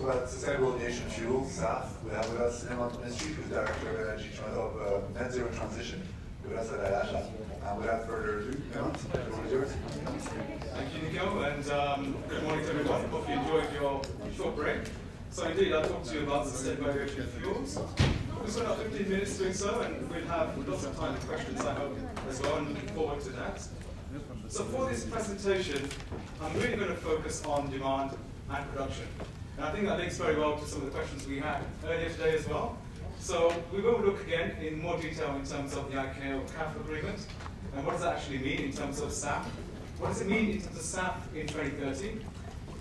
about sustainable aviation fuel, SAF. We have with us Hemant, Mistry, who's Director of Energy of Net Zero Transition, with us at IATA. And without further ado, Hemant, the floor is yours. Thank you, Nico, and good morning to everyone. Hope you enjoyed your short break. So indeed, I'll talk to you about sustainable aviation fuels. We'll spend about 15 minutes doing so, and we'll have lots of time for questions, I hope, as well, and looking forward to that. So for this presentation, I'm really going to focus on demand and production. And I think that links very well to some of the questions we had earlier today as well. So we will look again in more detail in terms of the ICAO CAF agreement, and what does that actually mean in terms of SAF? What does it mean in terms of SAF in 2030?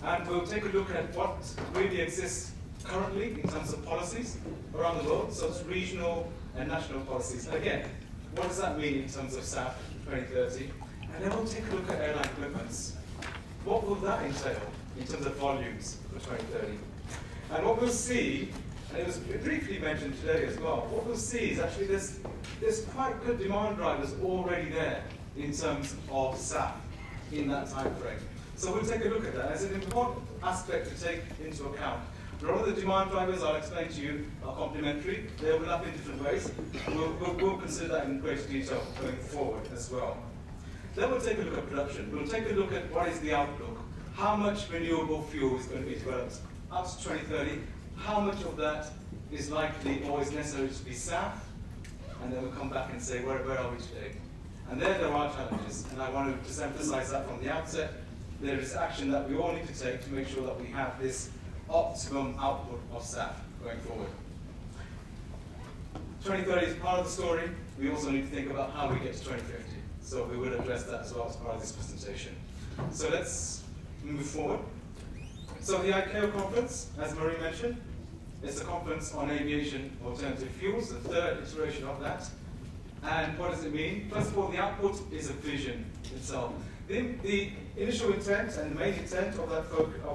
And we'll take a look at what really exists currently in terms of policies around the world, so it's regional and national policies. And again, what does that mean in terms of SAF 2030? And then we'll take a look at airline commitments. What will that entail in terms of volumes for 2030? And what we'll see, and it was briefly mentioned today as well, what we'll see is actually there's quite good demand drivers already there in terms of SAF in that time frame. So we'll take a look at that as an important aspect to take into account. A lot of the demand drivers I'll explain to you are complementary. They overlap in different ways. We'll consider that in greater detail going forward as well. Then we'll take a look at production. We'll take a look at what is the outlook. How much renewable fuel is going to be developed up to 2030? How much of that is likely or is necessary to be SAF? And then we'll come back and say, where are we today? And there are challenges, and I want to just emphasize that from the outset. There is action that we all need to take to make sure that we have this optimum output of SAF going forward. 2030 is part of the story. We also need to think about how we get to 2050. So we will address that as well as part of this presentation. So let's move forward. So the ICAO conference, as Marie mentioned, is a conference on aviation alternative fuels, the third iteration of that. And what does it mean? First of all, the output is a vision itself. The initial intent and the main intent of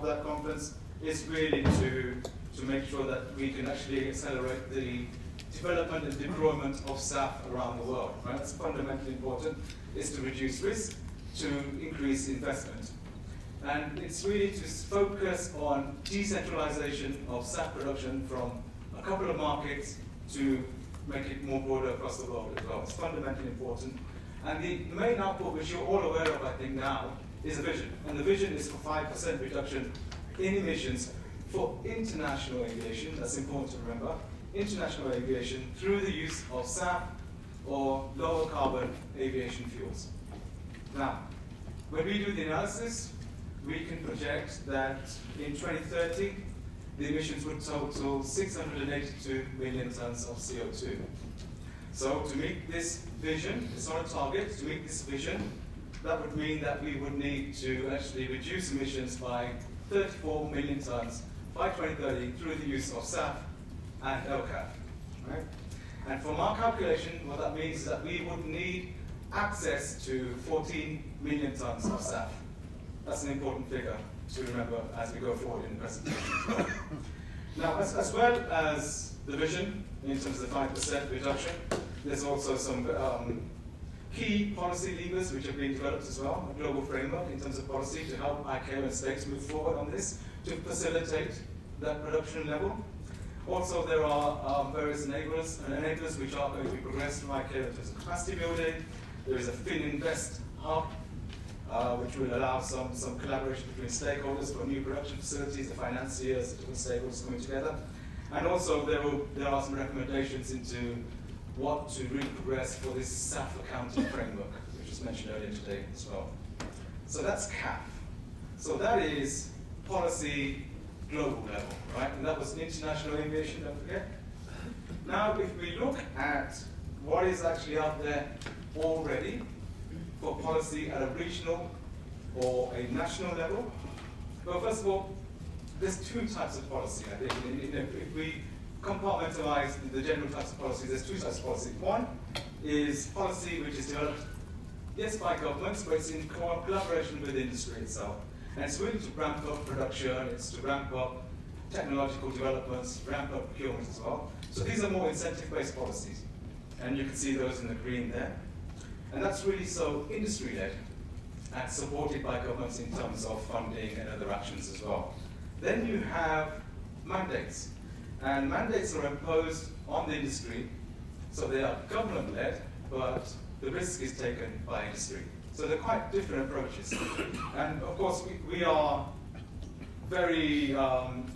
that conference is really to make sure that we can actually accelerate the development and deployment of SAF around the world. Right? That's fundamentally important, is to reduce risk, to increase investment. And it's really to focus on decentralization of SAF production from a couple of markets to make it more broader across the world as well. It's fundamentally important. And the main output, which you're all aware of, I think, now, is a vision. And the vision is for 5% reduction in emissions for international aviation. That's important to remember. International aviation through the use of SAF or lower carbon aviation fuels. Now, when we do the analysis, we can project that in 2030, the emissions would total 682 million tons of CO2. So to meet this vision, it's not a target, to meet this vision, that would mean that we would need to actually reduce emissions by 34 million tons by 2030 through the use of SAF and LCAF. Right? And from our calculation, what that means is that we would need access to 14 million tons of SAF. That's an important figure to remember as we go forward in the presentation. Now, as well as the vision in terms of the 5% reduction, there's also some key policy levers which have been developed as well, a global framework in terms of policy to help ICAO and states move forward on this to facilitate that production level. Also, there are various enablers which are going to be progressed from ICAO in terms of capacity building. There is a Fininvest hub, which will allow some collaboration between stakeholders for new production facilities, the financiers, the different stakeholders coming together. And also there are some recommendations into what to really progress for this SAF accounting framework, which was mentioned earlier today as well. So that's CAF. So that is policy global level, right? And that was international aviation, don't forget. Now, if we look at what is actually out there already for policy at a regional or a national level, well, first of all, there's two types of policy, I think. If we compartmentalize the general types of policies, there's two types of policy. One is policy which is developed, yes, by governments, but it's in collaboration with industry itself. And it's really to ramp up production, it's to ramp up technological developments, ramp up procurement as well. So these are more incentive-based policies. And you can see those in the green there. And that's really so industry-led and supported by governments in terms of funding and other actions as well. Then you have mandates. And mandates are imposed on the industry, so they are government-led, but the risk is taken by industry. So they're quite different approaches. And of course, we are very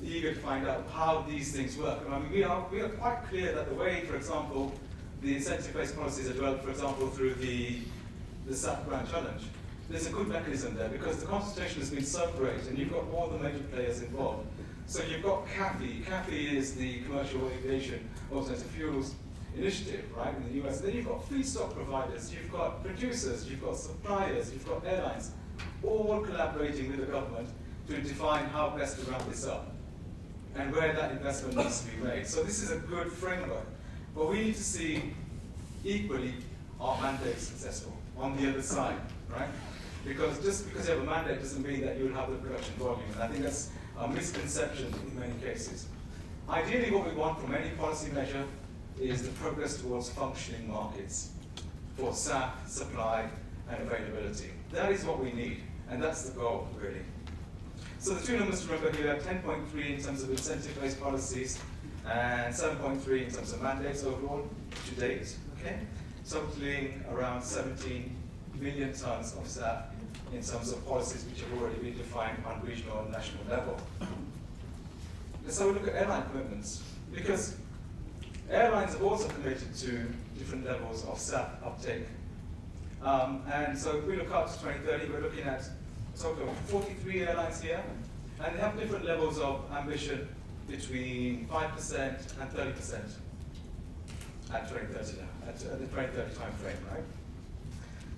eager to find out how these things work. I mean, we are quite clear that the way, for example, the incentive-based policies are developed, for example, through the SAP Grand Challenge, there's a good mechanism there because the consultation has been so great and you've got all the major players involved. So you've got CAFE. CAFE is the Commercial Aviation Alternative Fuels Initiative, right, in the US. Then you've got feedstock providers, you've got producers, you've got suppliers, you've got airlines, all collaborating with the government to define how best to ramp this up and where that investment needs to be made. So this is a good framework. But we need to see equally our mandates successful on the other side, right? Because just because you have a mandate doesn't mean that you'll have the production volume. And I think that's a misconception in many cases. Ideally, what we want from any policy measure is the progress towards functioning markets for SAF, supply, and availability. That is what we need, and that's the goal, really. So the two numbers to remember here are 10.3 in terms of incentive-based policies, and 7.3 in terms of mandates overall to date, okay? Totaling around 17 million tons of SAF in terms of policies which have already been defined on regional and national level. Let's have a look at airline commitments, because airlines have also committed to different levels of SAF uptake. And so if we look out to 2030, we're looking at a total of 43 airlines here, and they have different levels of ambition between 5% and 30% at 2030 now, at the 2030 time frame, right?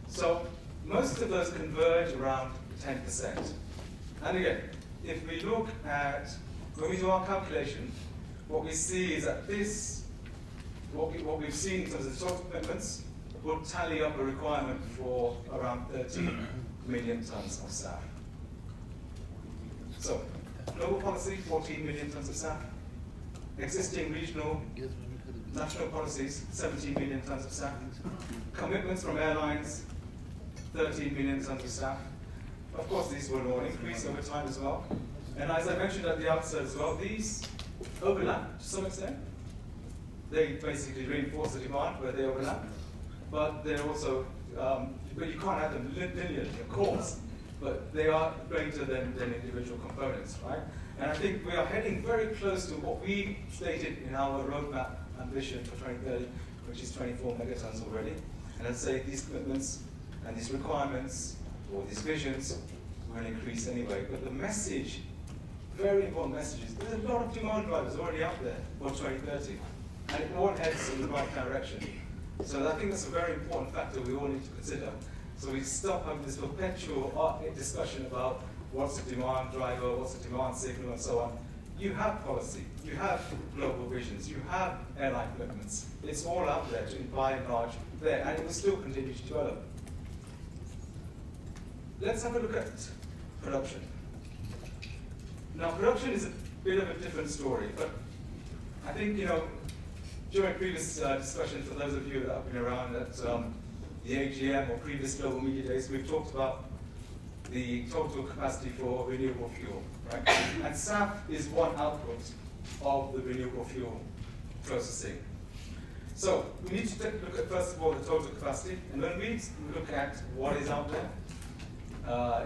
So most of those converge around 10%. And again, if we look at, when we do our calculation, what we see is that this, what we've seen in terms of the total commitments, will tally up a requirement for around 13 million tons of SAF. So, global policy, 14 million tons of SAF. Existing regional, national policies, 17 million tons of SAF. Commitments from airlines, 13 million tons of SAF. Of course, these will all increase over time as well. And as I mentioned at the outset as well, these overlap to some extent. They basically reinforce the demand where they overlap, but they're also, but you can't have them linearly, of course, but they are greater than individual components, right? And I think we are heading very close to what we stated in our roadmap ambition for 2030, which is 24 megatons already. And I'd say these commitments and these requirements, or these visions, will increase anyway. But the message, very important message is there's a lot of demand drivers already out there for 2030. And it all heads in the right direction. So I think that's a very important factor we all need to consider. So we stop having this perpetual discussion about what's the demand driver, what's the demand signal, and so on. You have policy, you have global visions, you have airline commitments. It's all out there, by and large, there, and it will still continue to develop. Let's have a look at production. Now, production is a bit of a different story, but I think, during previous discussions, for those of you that have been around at the AGM or previous global media days, we've talked about the total capacity for renewable fuel, right? And SAF is one output of the renewable fuel processing. So we need to take a look at, first of all, the total capacity, and when we look at what is out there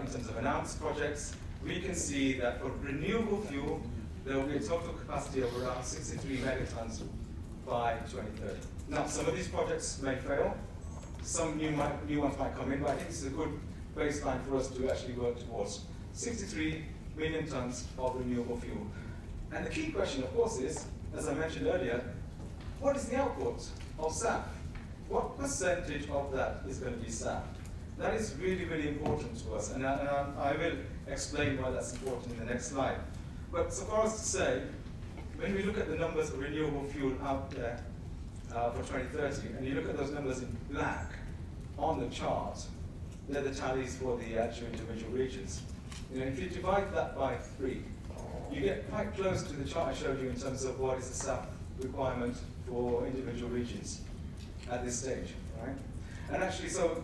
in terms of announced projects, we can see that for renewable fuel, there will be a total capacity of around 63 megatons by 2030. Now, some of these projects may fail, some new ones might come in, but I think this is a good baseline for us to actually work towards. 63 million tons of renewable fuel. And the key question, of course, is, as I mentioned earlier, what is the output of SAF? What percentage of that is going to be SAF? That is really, really important to us, and I will explain why that's important in the next slide. But so far as to say, when we look at the numbers of renewable fuel out there for 2030, and you look at those numbers in black on the chart, they're the tallies for the actual individual regions. If you divide that by 3, you get quite close to the chart I showed you in terms of what is the SAF requirement for individual regions at this stage, right? And actually, so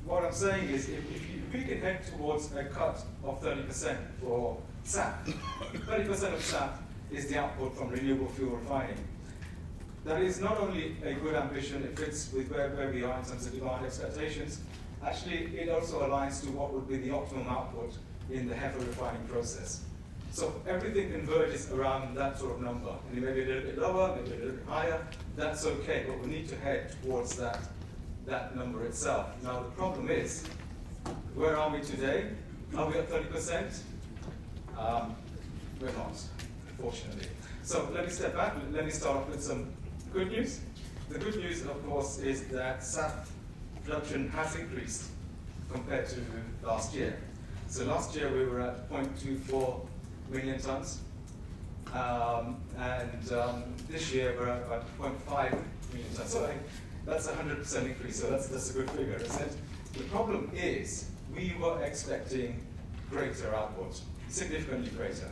what I'm saying is, if we can head towards a cut of 30% for SAF, 30% of SAF is the output from renewable fuel refining. That is not only a good ambition, it fits with where we are in terms of demand expectations. Actually, it also aligns to what would be the optimum output in the HEFA refining process. So everything converges around that sort of number. And it may be a little bit lower, maybe a little bit higher, that's okay, but we need to head towards that number itself. Now the problem is, where are we today? Are we at 30%? We're not, unfortunately. So let me step back, let me start off with some good news. The good news, of course, is that SAF production has increased compared to last year. So last year we were at 0.24 million tons, and this year we're at about 0.5 million tons. So that's a 100% increase, so that's a good figure, isn't it? The problem is we were expecting greater output, significantly greater.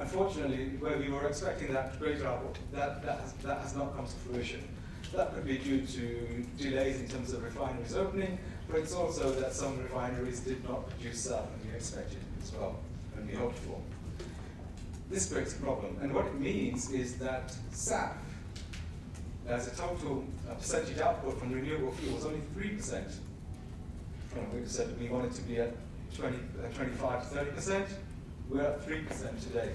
Unfortunately, where we were expecting that greater output, that has not come to fruition. That could be due to delays in terms of refineries opening, but it's also that some refineries did not produce SAF and we expected as well, and we hoped for. This creates a problem, and what it means is that SAF, as a total percentage output from renewable fuels, only 3%. We said we wanted to be at 25 to 30%. We're at 3% today.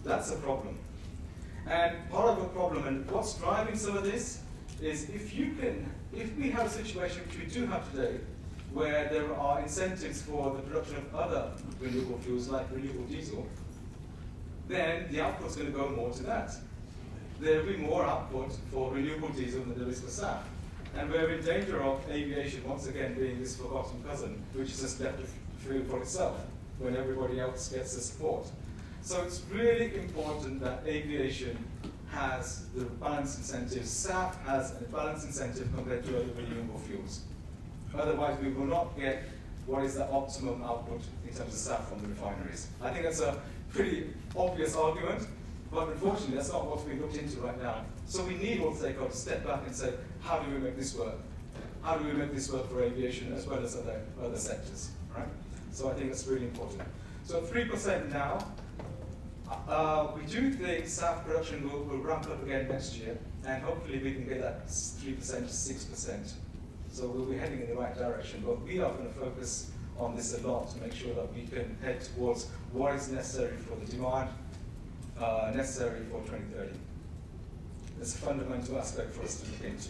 That's a problem. And part of the problem, and what's driving some of this, is if we have a situation which we do have today, where there are incentives for the production of other renewable fuels like renewable diesel, then the output's going to go more to that. There will be more output for renewable diesel than there is for SAF. And we're in danger of aviation once again being this forgotten cousin, which is just left to feel for itself when everybody else gets the support. So it's really important that aviation has the balanced incentives. SAF has a balanced incentive compared to other renewable fuels. Otherwise, we will not get what is the optimum output in terms of SAF from the refineries. I think that's a pretty obvious argument, but unfortunately, that's not what's being looked into right now. So we need all stakeholders to step back and say, how do we make this work? How do we make this work for aviation as well as other sectors, right? So I think that's really important. So 3% now. We do think SAF production will ramp up again next year, and hopefully we can get that 3% to 6%. So we'll be heading in the right direction, but we are going to focus on this a lot to make sure that we can head towards what is necessary for the demand necessary for 2030. It's a fundamental aspect for us to look into.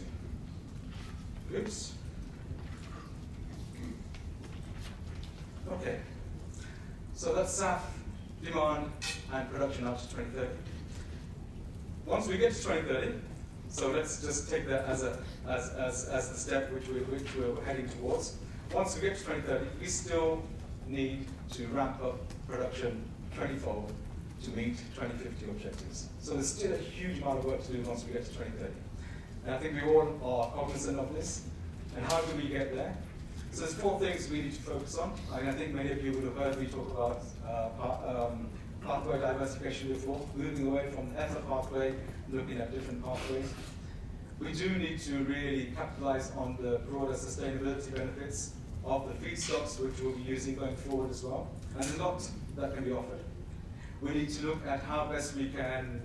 Oops. Okay. So that's SAF demand and production up to 2030. Once we get to 2030, so let's just take that as the step which we're heading towards. Once we get to 2030, we still need to ramp up production 20-fold to meet 2050 objectives. So there's still a huge amount of work to do once we get to 2030. And I think we all are cognizant of this. And how do we get there? So there's 4 things we need to focus on. I think many of you would have heard me talk about pathway diversification before, moving away from the HEFA pathway, looking at different pathways. We do need to really capitalize on the broader sustainability benefits of the feedstocks which we'll be using going forward as well. And there's a lot that can be offered. We need to look at how best we can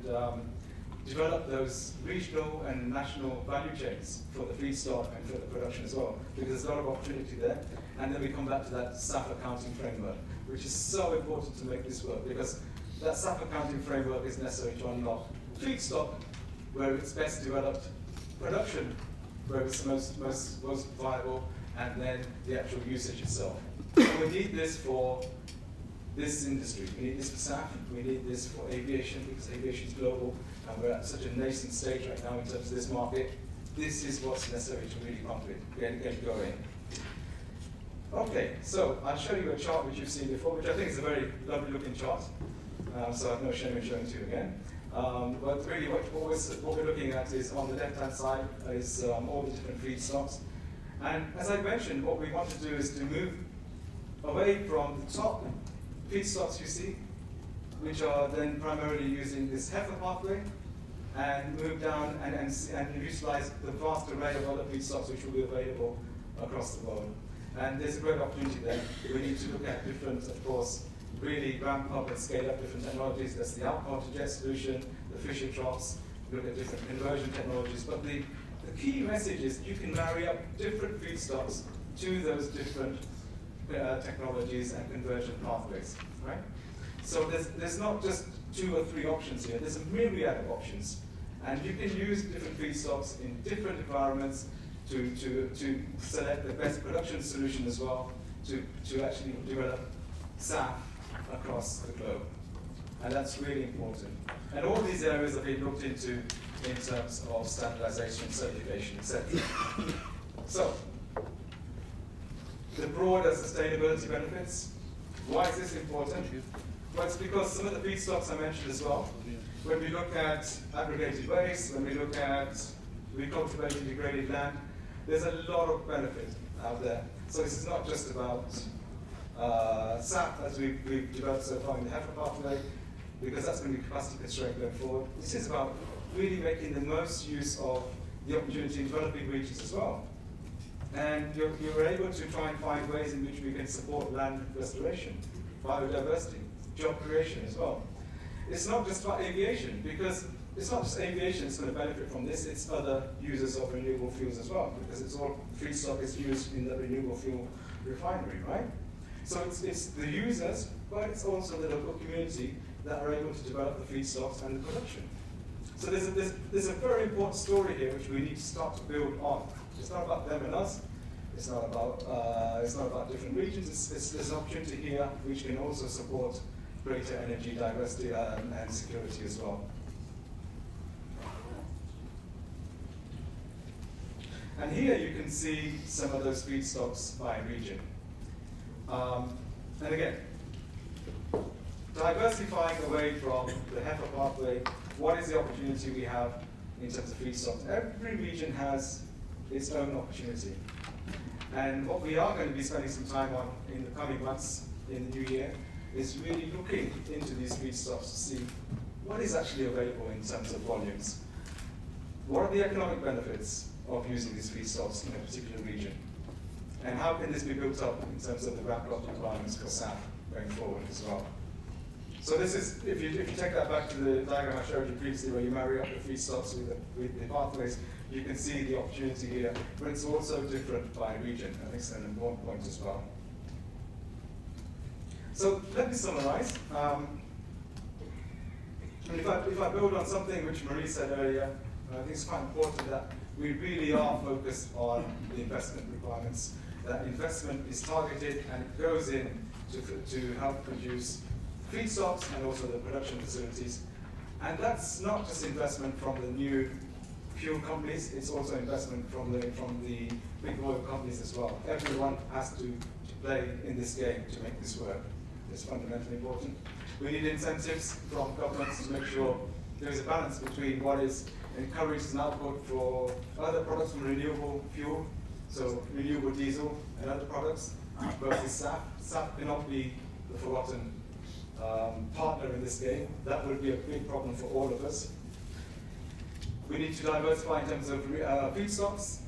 develop those regional and national value chains for the feedstock and for the production as well, because there's a lot of opportunity there. And then we come back to that SAF accounting framework, which is so important to make this work, because that SAF accounting framework is necessary to unlock feedstock where it's best developed, production where it's most viable, and then the actual usage itself. And we need this for this industry. We need this for SAF, we need this for aviation, because aviation is global, and we're at such a nascent stage right now in terms of this market. This is what's necessary to really pump it, get it going. Okay, so I'll show you a chart which you've seen before, which I think is a very lovely looking chart. So I've no shame in showing it to you again. But really what we're looking at is on the left-hand side is all the different feedstocks. And as I mentioned, what we want to do is to move away from the top feedstocks you see, which are then primarily using this HEFA pathway, and move down and utilize the vast array of other feedstocks which will be available across the world. And there's a great opportunity there. We need to look at different, of course, really ramp up and scale up different technologies. That's the alcohol-to-jet solution, the Fisher troughs, look at different conversion technologies. But the key message is you can marry up different feedstocks to those different technologies and conversion pathways, right? So there's not just 2 or 3 options here. There's a myriad of options. And you can use different feedstocks in different environments to select the best production solution as well, to actually develop SAF across the globe. And that's really important. And all these areas have been looked into in terms of standardization, certification, etc. So, the broader sustainability benefits. Why is this important? Well, it's because some of the feedstocks I mentioned as well. When we look at aggregated waste, when we look at recultivated degraded land, there's a lot of benefit out there. So this is not just about SAF as we've developed so far in the heifer pathway, because that's going to be capacity constrained going forward. This is about really making the most use of the opportunity in developing regions as well. And you're able to try and find ways in which we can support land restoration, biodiversity, job creation as well. It's not just about aviation, because it's not just aviation that's going to benefit from this, it's other users of renewable fuels as well, because it's all feedstock is used in the renewable fuel refinery, right? So it's the users, but it's also the local community that are able to develop the feedstocks and the production. So there's a very important story here which we need to start to build on. It's not about them and us. It's not about different regions. There's an opportunity here which can also support greater energy diversity and security as well. And here you can see some of those feedstocks by region. And again, diversifying away from the heifer pathway, what is the opportunity we have in terms of feedstocks? Every region has its own opportunity. And what we are going to be spending some time on in the coming months in the new year is really looking into these feedstocks to see what is actually available in terms of volumes. What are the economic benefits of using these feedstocks in a particular region? And how can this be built up in terms of the ramp-up requirements for SAF going forward as well? So this is, if you take that back to the diagram I showed you previously where you marry up the feedstocks with the pathways, you can see the opportunity here, but it's also different by region. I think it's an important point as well. So let me summarize. And if I build on something which Marie said earlier, I think it's quite important that we really are focused on the investment requirements. That investment is targeted and it goes in to help produce feedstocks and also the production facilities. And that's not just investment from the new fuel companies, it's also investment from the big oil companies as well. Everyone has to play in this game to make this work. It's fundamentally important. We need incentives from governments to make sure there is a balance between what is encouraged as an output for other products from renewable fuel, so renewable diesel and other products, versus SAF. SAF cannot be the forgotten partner in this game. That would be a big problem for all of us. We need to diversify in terms of feedstocks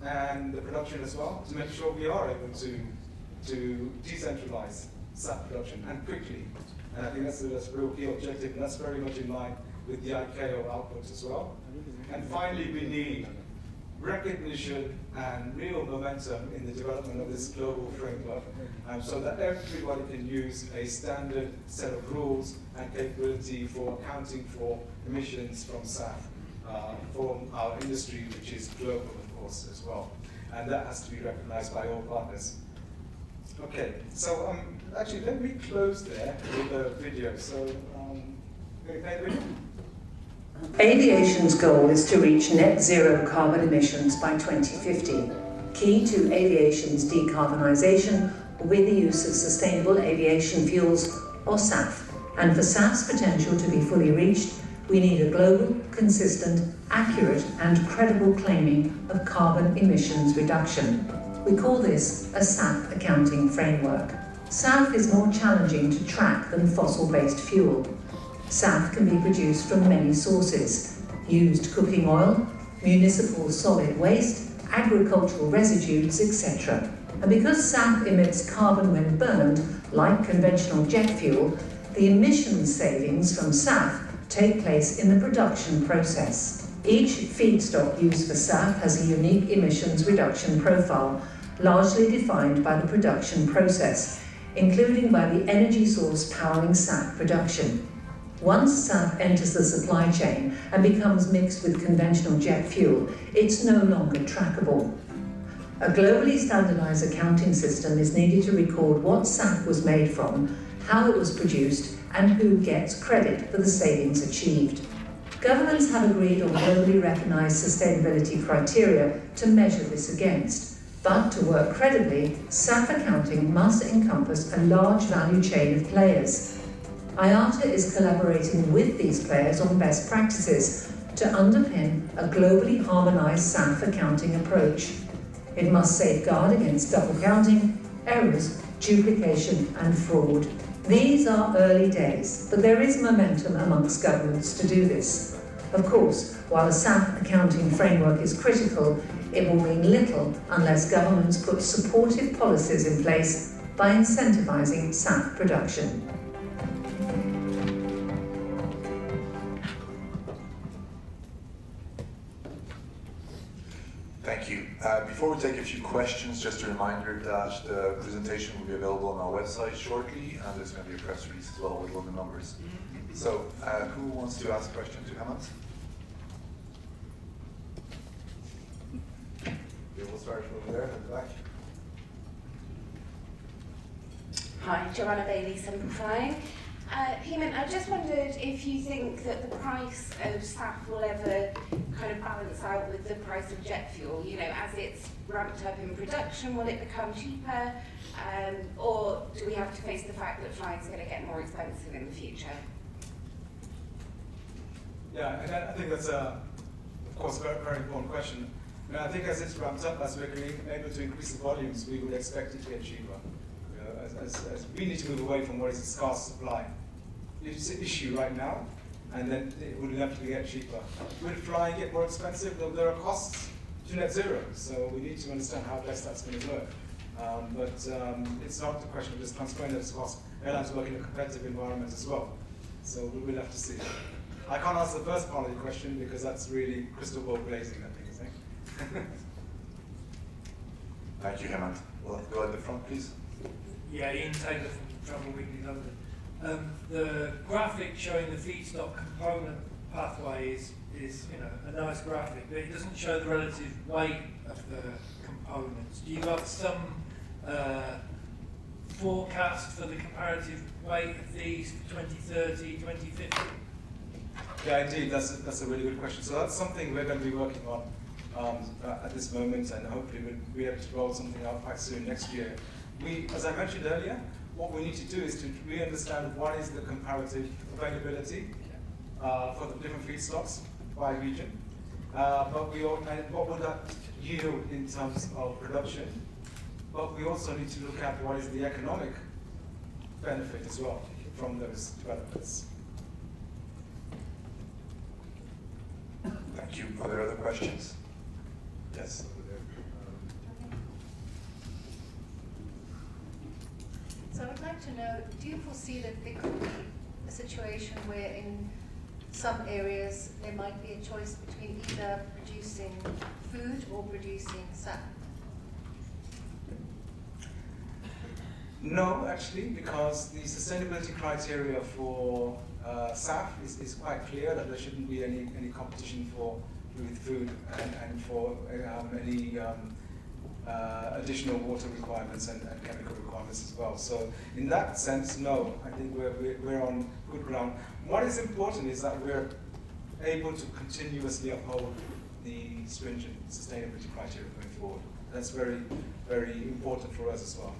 and the production as well to make sure we are able to decentralize SAF production and quickly. And I think that's a real key objective, and that's very much in line with the ICAO outputs as well. And finally, we need recognition and real momentum in the development of this global framework, so that everybody can use a standard set of rules and capability for accounting for emissions from SAF, from our industry, which is global, of course, as well. And that has to be recognized by all partners. Okay, so actually, let me close there with a video. So, can you play the video? Aviation's goal is to reach net zero carbon emissions by 2050. Key to aviation's decarbonisation will be the use of sustainable aviation fuels, or SAF. And for SAF's potential to be fully reached, we need a global, consistent, accurate and credible claiming of carbon emissions reduction. We call this a SAF accounting framework. SAF is more challenging to track than fossil-based fuel. SAF can be produced from many sources: used cooking oil, municipal solid waste, agricultural residues, etc. And because SAF emits carbon when burned, Like conventional jet fuel, the emissions savings from SAF take place in the production process. Each feedstock used for SAF has a unique emissions reduction profile, largely defined by the production process, including by the energy source powering SAF production. Once SAF enters the supply chain and becomes mixed with conventional jet fuel, it's no longer trackable. A globally standardized accounting system is needed to record what SAF was made from, how it was produced, and who gets credit for the savings achieved. Governments have agreed on globally recognized sustainability criteria to measure this against. But to work credibly, SAF accounting must encompass a large value chain of players. IATA is collaborating with these players on best practices to underpin a globally harmonized SAF accounting approach. It must safeguard against double counting, errors, duplication and fraud. These are early days, but there is momentum amongst governments to do this. Of course, while a SAF accounting framework is critical, it will mean little unless governments put supportive policies in place by incentivising SAF production. Thank you. Before we take a few questions, just a reminder that the presentation will be available on our website shortly, and there's going to be a press release as well with all the numbers. So, who wants to ask a question to Hemant? Okay, we'll start over there at the back. Hi, Joanna Bailey, Simplifying. Hemant, I just wondered if you think that the price of SAF will ever kind of balance out with the price of jet fuel. You know, as it's ramped up in production, will it become cheaper? Or do we have to face the fact that flying is going to get more expensive in the future? Yeah, and I think that's, of course, a very, very important question. And I think as it's ramped up, as we're able to increase the volumes, we would expect it to get cheaper. You know, as we need to move away from what is a scarce supply. It's an issue right now, and then it would inevitably get cheaper. Will flying get more expensive? There are costs to net zero, so we need to understand how best that's going to work. But it's not the question of just transferring those costs. Airlines work in a competitive environment as well, so we will have to see. I can't answer the first part of your question because that's really crystal ball glazing, I think. Thank you, Hemant. Well, go at the front, please. Yeah, Ian Taylor from Travel Weekly London. The graphic showing the feedstock component pathway is a nice graphic, but it doesn't show the relative weight of the components. Do you have some forecast for the comparative weight of these for 2030, 2050? Yeah, indeed, that's a really good question. So that's something we're going to be working on at this moment, and hopefully we'll be able to roll something out quite soon next year. As I mentioned earlier, what we need to do is to really understand what is the comparative availability for the different feedstocks by region, and what would that yield in terms of production. But we also need to look at what is the economic benefit as well from those developments. Thank you. Are there other questions? Yes, over there. So I'd like to know, do you foresee that there could be a situation where in some areas there might be a choice between either producing food or producing SAF? No, actually, because the sustainability criteria for SAF is quite clear that there shouldn't be any competition with food and for any additional water requirements and chemical requirements as well. So in that sense, no, I think we're on good ground. What is important is that we're able to continuously uphold the stringent sustainability criteria going forward. That's very, very important for us as well.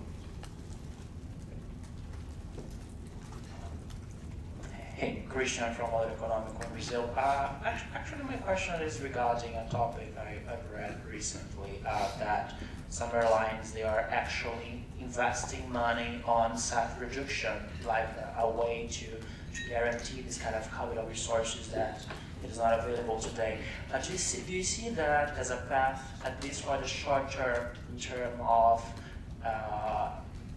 Hey, Christian from World Economic in Brazil. Actually, my question is regarding a topic I've read recently, that some airlines, they are actually investing money on SAF reduction, like a way to guarantee this kind of capital resources that is not available today. Do you see that as a path, at least for the short term, in terms of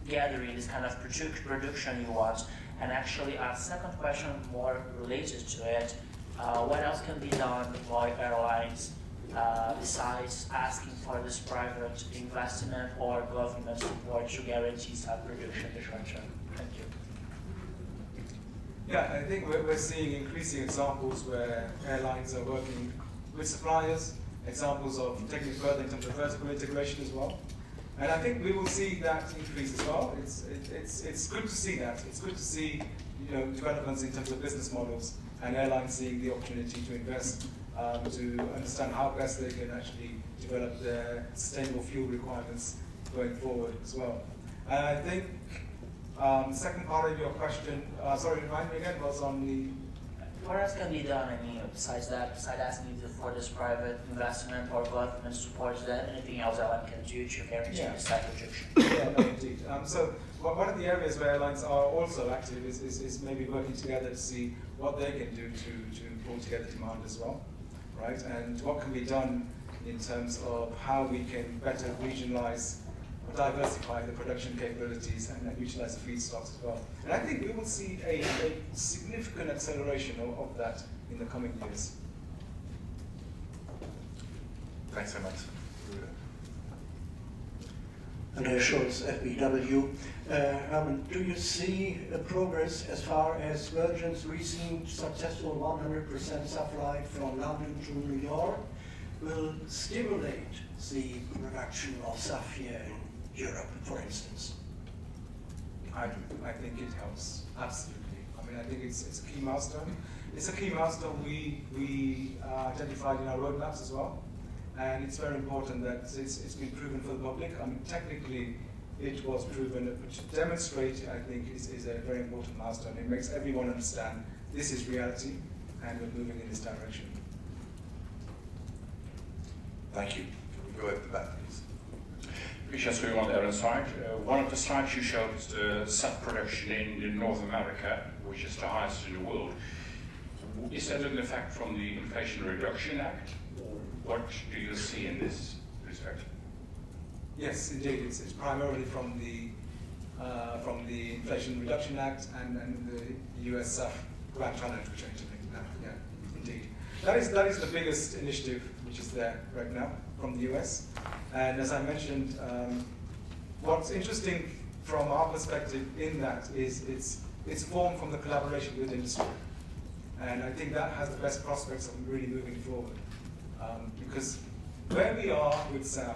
gathering, this kind of production you want? And actually, a second question more related to it, what else can be done by airlines besides asking for this private investment or government support to guarantee SAF production in the short term? Thank you. Yeah, I think we're seeing increasing examples where airlines are working with suppliers, examples of taking it further in terms of vertical integration as well. And I think we will see that increase as well. It's good to see that. It's good to see, you know, developments in terms of business models and airlines seeing the opportunity to invest, to understand how best they can actually develop their sustainable fuel requirements going forward as well. And I think the second part of your question, sorry, remind me again, was on the... What else can be done, I mean, besides that, besides asking for this private investment or government support, is there anything else airline can do to guarantee the SAF production? Yeah, no, indeed. So one of the areas where airlines are also active is maybe working together to see what they can do to pull together demand as well, right? And what can be done in terms of how we can better regionalize or diversify the production capabilities and utilize the feedstocks as well. And I think we will see a significant acceleration of that in the coming years. Thanks, Hemant. Andreas Schulz, FBW. Hemant, do you see progress as far as Virgin's recent successful 100% SAF flight from London to New York will stimulate the production of SAF here in Europe, for instance? I think it helps, absolutely. I mean, I think it's a key milestone. It's a key milestone we identified in our roadmaps as well. And it's very important that it's been proven for the public. I mean, technically, it was proven, but to demonstrate it, I think, is a very important milestone. It makes everyone understand this is reality, and we're moving in this direction. Thank you. Can we go at the back, please? Just going on the other side, one of the slides you showed is the SAF production in North America, which is the highest in the world. Is that an effect from the Inflation Reduction Act, or what do you see in this respect? Yes, indeed. It's primarily from the Inflation Reduction Act and the US SAF grant challenge, which I interlinked now. Yeah, indeed. That is the biggest initiative which is there right now from the US. And as I mentioned, what's interesting from our perspective in that is it's formed from the collaboration with industry. And I think that has the best prospects of really moving forward. Because where we are with SAF,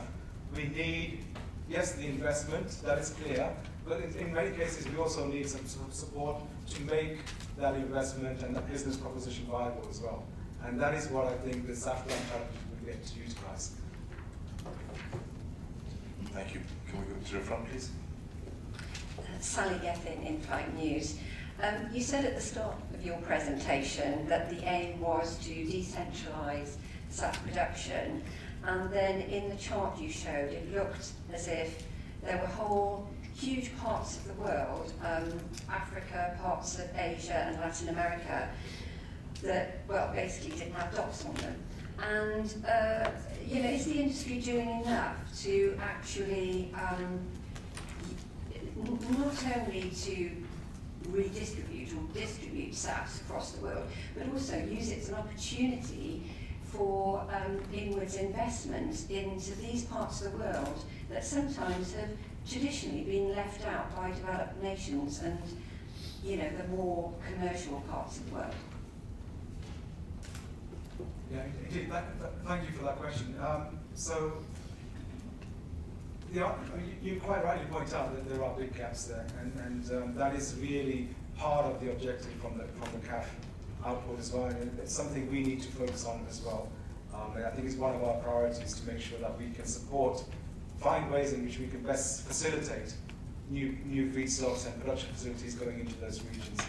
we need, yes, the investment, that is clear, but in many cases we also need some support to make that investment and that business proposition viable as well. And that is what I think the SAF grant challenge will get to utilize. Thank you. Can we go to the front, please? Sally Gethin, In-Flight News. You said at the start of your presentation that the aim was to decentralise SAF production, and then in the chart you showed, it looked as if there were whole huge parts of the world, Africa, parts of Asia and Latin America, that, well, basically didn't have docks on them. And, you know, is the industry doing enough to actually, not only to redistribute or distribute SAFs across the world, but also use it as an opportunity for inwards investment into these parts of the world that sometimes have traditionally been left out by developed nations and, you know, the more commercial parts of the world? Yeah, indeed. Thank you for that question. So, you quite rightly point out that there are big gaps there, and that is really part of the objective from the CAF output as well, and it's something we need to focus on as well. And I think it's one of our priorities to make sure that we can find ways in which we can best facilitate new feedstocks and production facilities going into those regions.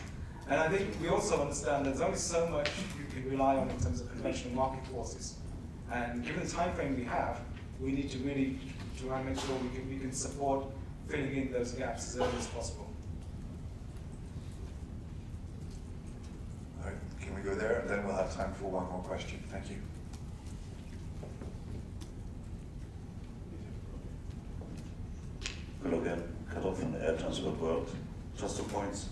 And I think we also understand there's only so much you can rely on in terms of conventional market forces. And given the time frame we have, we need to really try and make sure we can support filling in those gaps as early as possible. All right, can we go there? And then we'll have time for one more question. Thank you. Hello again, Carl from world. Just 2 points.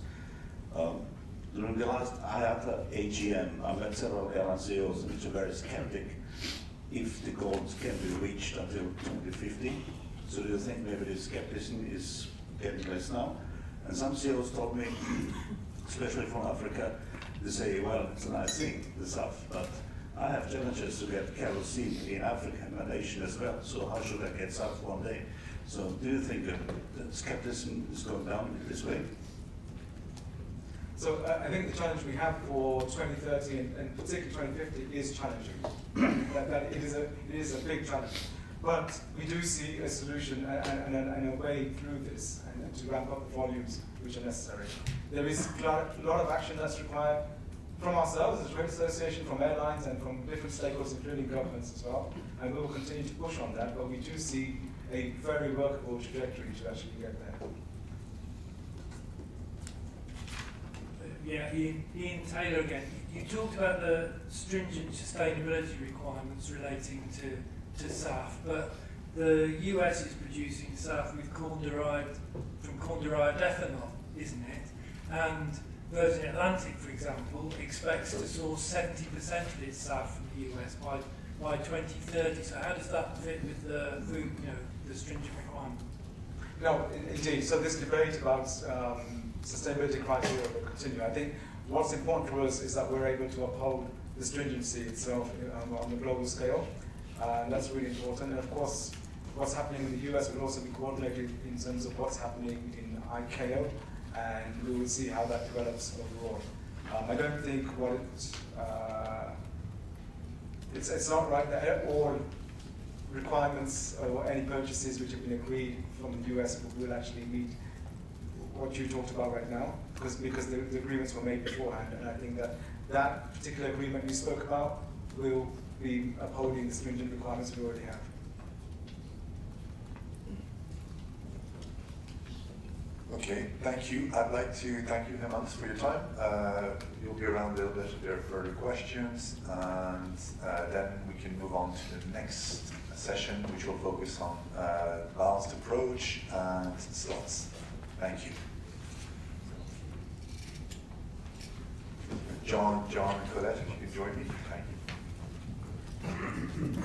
During the last IATA AGM, I met several airline CEOs which are very skeptic if the goals can be reached until 2050. So do you think maybe the skepticism is getting less now? And some CEOs told me, especially from Africa, they say, well, it's a nice thing, the SAF, but I have challenges to get kerosene in Africa, my nation as well, so how should I get SAF one day? So do you think that skepticism is going down this way? So I think the challenge we have for 2030 and particularly 2050 is challenging. that it is a big challenge. But we do see a solution and a way through this and to ramp up the volumes which are necessary. There is a lot of action that's required from ourselves as a trade association, from airlines and from different stakeholders, including governments as well. And we will continue to push on that, but we do see a very workable trajectory to actually get there. Yeah, Ian Taylor again. You talked about the stringent sustainability requirements relating to SAF, but the US is producing SAF with corn-derived ethanol, isn't it? And Virgin Atlantic, for example, expects to source 70% of its SAF from the US by 2030. So how does that fit with the food, the stringent requirement? No, indeed. So this debate about sustainability criteria will continue. I think what's important for us is that we're able to uphold the stringency itself on the global scale. And that's really important. And of course, what's happening in the US will also be coordinated in terms of what's happening in ICAO, and we will see how that develops overall. I don't think it's not right that all requirements or any purchases which have been agreed from the US will actually meet what you talked about right now, because the agreements were made beforehand, and I think that particular agreement you spoke about will be upholding the stringent requirements we already have. Okay, thank you. I'd like to thank you, Hemant, for your time. You'll be around a little bit if there are further questions, and then we can move on to the next session, which will focus on balanced approach and slots. Thank you. John and Colette, if you can join me. Thank you.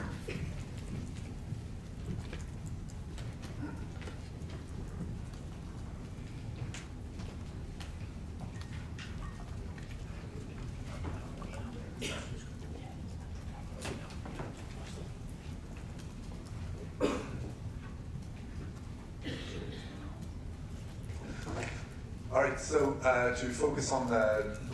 All right, so to focus on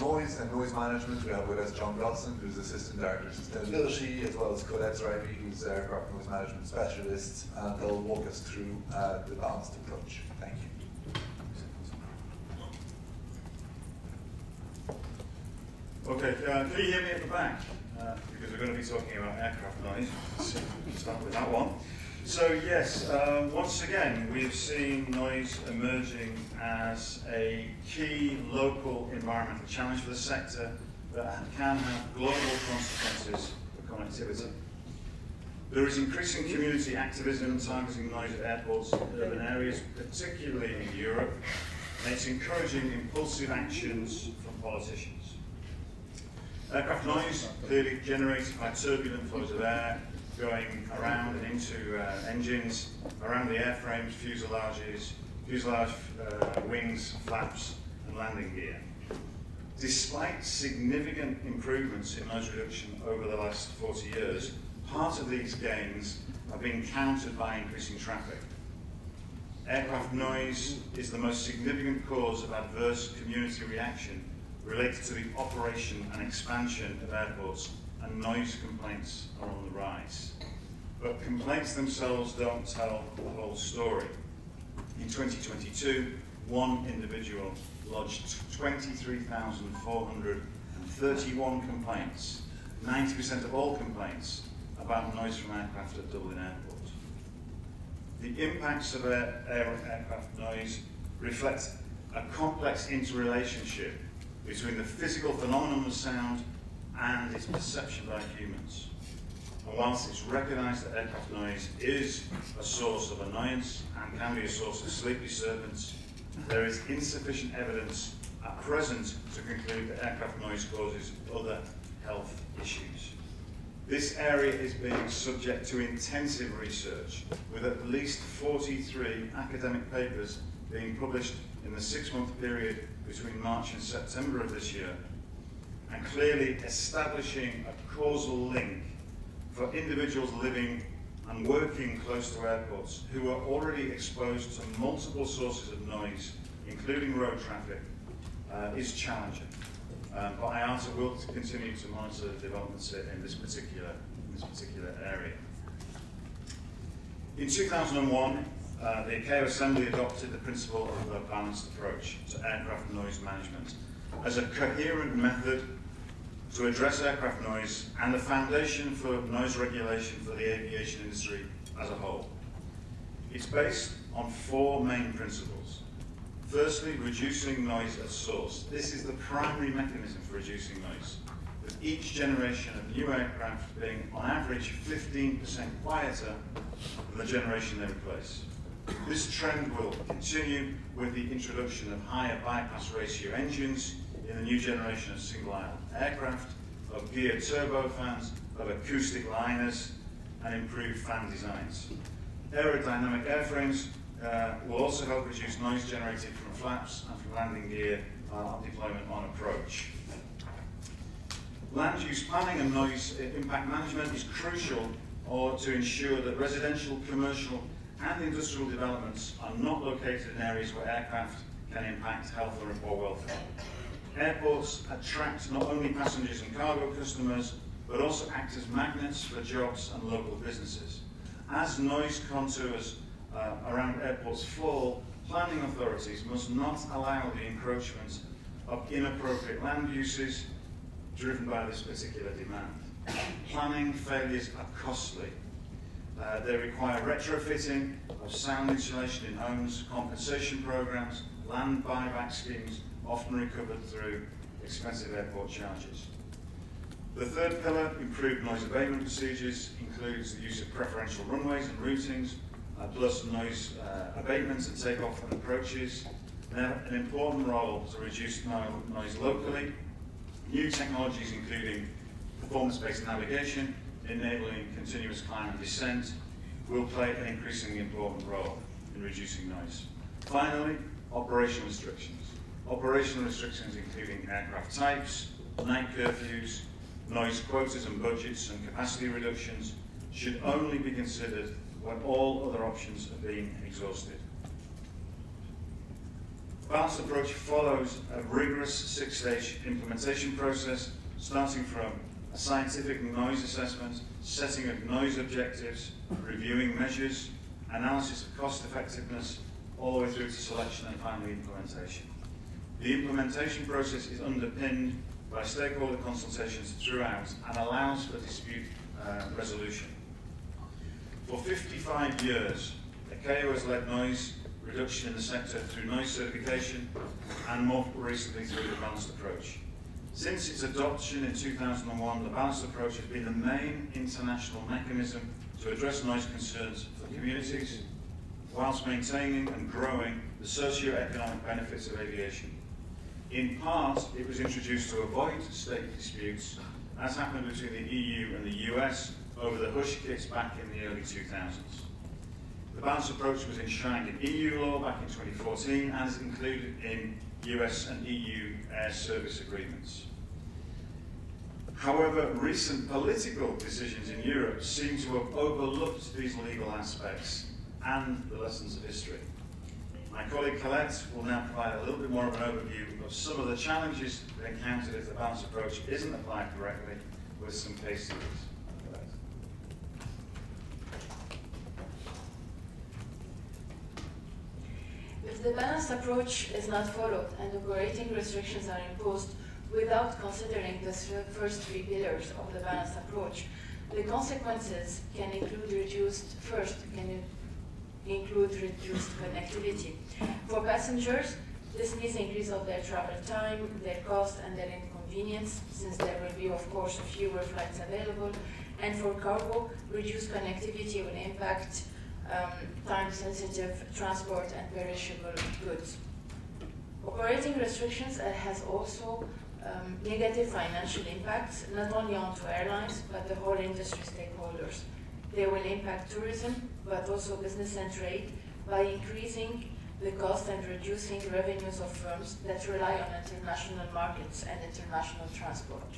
noise and noise management, we have with us John Godson, who's Assistant Director of Sustainability, as well as Colette Zraibi, who's Aircraft Noise Management Specialist, and they'll walk us through the balanced approach. Thank you. Okay, can you hear me at the back? Because we're going to be talking about aircraft noise. So we'll start with that one. So yes, once again, we've seen noise emerging as a key local environmental challenge for the sector that can have global consequences for connectivity. There is increasing community activism targeting noise at airports in urban areas, particularly in Europe, and it's encouraging impulsive actions from politicians. Aircraft noise, clearly generated by turbulent flows of air, going around and into engines, around the airframes, fuselage, wings, flaps, and landing gear. Despite significant improvements in noise reduction over the last 40 years, part of these gains have been countered by increasing traffic. Aircraft noise is the most significant cause of adverse community reaction related to the operation and expansion of airports, and noise complaints are on the rise. But complaints themselves don't tell the whole story. In 2022, one individual lodged 23,431 complaints, 90% of all complaints about noise from aircraft at Dublin Airport. The impacts of aircraft noise reflect a complex interrelationship between the physical phenomenon of sound and its perception by humans. And whilst it's recognised that aircraft noise is a source of annoyance and can be a source of sleep disturbance, there is insufficient evidence at present to conclude that aircraft noise causes other health issues. This area is being subject to intensive research, with at least 43 academic papers being published in the 6-month period between March and September of this year, and clearly establishing a causal link for individuals living and working close to airports who are already exposed to multiple sources of noise, including road traffic, is challenging. But IATA will continue to monitor the developments in this particular area. In 2001, the ICAO Assembly adopted the principle of a balanced approach to aircraft noise management as a coherent method to address aircraft noise and the foundation for noise regulation for the aviation industry as a whole. It's based on 4 main principles. Firstly, reducing noise at source. This is the primary mechanism for reducing noise, with each generation of new aircraft being on average 15% quieter than the generation they replace. This trend will continue with the introduction of higher bypass ratio engines in the new generation of single-aisle aircraft, of geared turbofans, of acoustic liners, and improved fan designs. Aerodynamic airframes will also help reduce noise generated from flaps and from landing gear on deployment on approach. Land use planning and noise impact management is crucial to ensure that residential, commercial, and industrial developments are not located in areas where aircraft can impact health or welfare. Airports attract not only passengers and cargo customers, but also act as magnets for jobs and local businesses. As noise contours around airports fall, planning authorities must not allow the encroachment of inappropriate land uses driven by this particular demand. Planning failures are costly. They require retrofitting of sound insulation in homes, compensation programs, land buyback schemes, often recovered through expensive airport charges. The third pillar, improved noise abatement procedures, includes the use of preferential runways and routings, plus noise abatements and takeoff and approaches. They have an important role to reduce noise locally. New technologies, including performance-based navigation, enabling continuous climb and descent, will play an increasingly important role in reducing noise. Finally, operational restrictions. Operational restrictions including aircraft types, night curfews, noise quotas and budgets, and capacity reductions should only be considered when all other options have been exhausted. The balanced approach follows a rigorous 6-stage implementation process, starting from a scientific noise assessment, setting of noise objectives, reviewing measures, analysis of cost effectiveness, all the way through to selection and finally implementation. The implementation process is underpinned by stakeholder consultations throughout and allows for dispute resolution. For 55 years, ICAO has led noise reduction in the sector through noise certification and more recently through the balanced approach. Since its adoption in 2001, the balanced approach has been the main international mechanism to address noise concerns for communities, whilst maintaining and growing the socio-economic benefits of aviation. In part, it was introduced to avoid state disputes, as happened between the EU and the US over the hush kits back in the early 2000s. The balanced approach was enshrined in EU law back in 2014 and is included in US and EU air service agreements. However, recent political decisions in Europe seem to have overlooked these legal aspects and the lessons of history. My colleague Colette will now provide a little bit more of an overview of some of the challenges encountered if the balanced approach isn't applied correctly, with some case studies. If the balanced approach is not followed and operating restrictions are imposed without considering the first 3 pillars of the balanced approach, the consequences can include reduced connectivity. For passengers, this means increase of their travel time, their cost, and their inconvenience, since there will be, of course, fewer flights available. And for cargo, reduced connectivity will impact time-sensitive transport and perishable goods. Operating restrictions has also negative financial impacts, not only onto airlines, but the whole industry stakeholders. They will impact tourism, but also business and trade by increasing the cost and reducing revenues of firms that rely on international markets and international transport.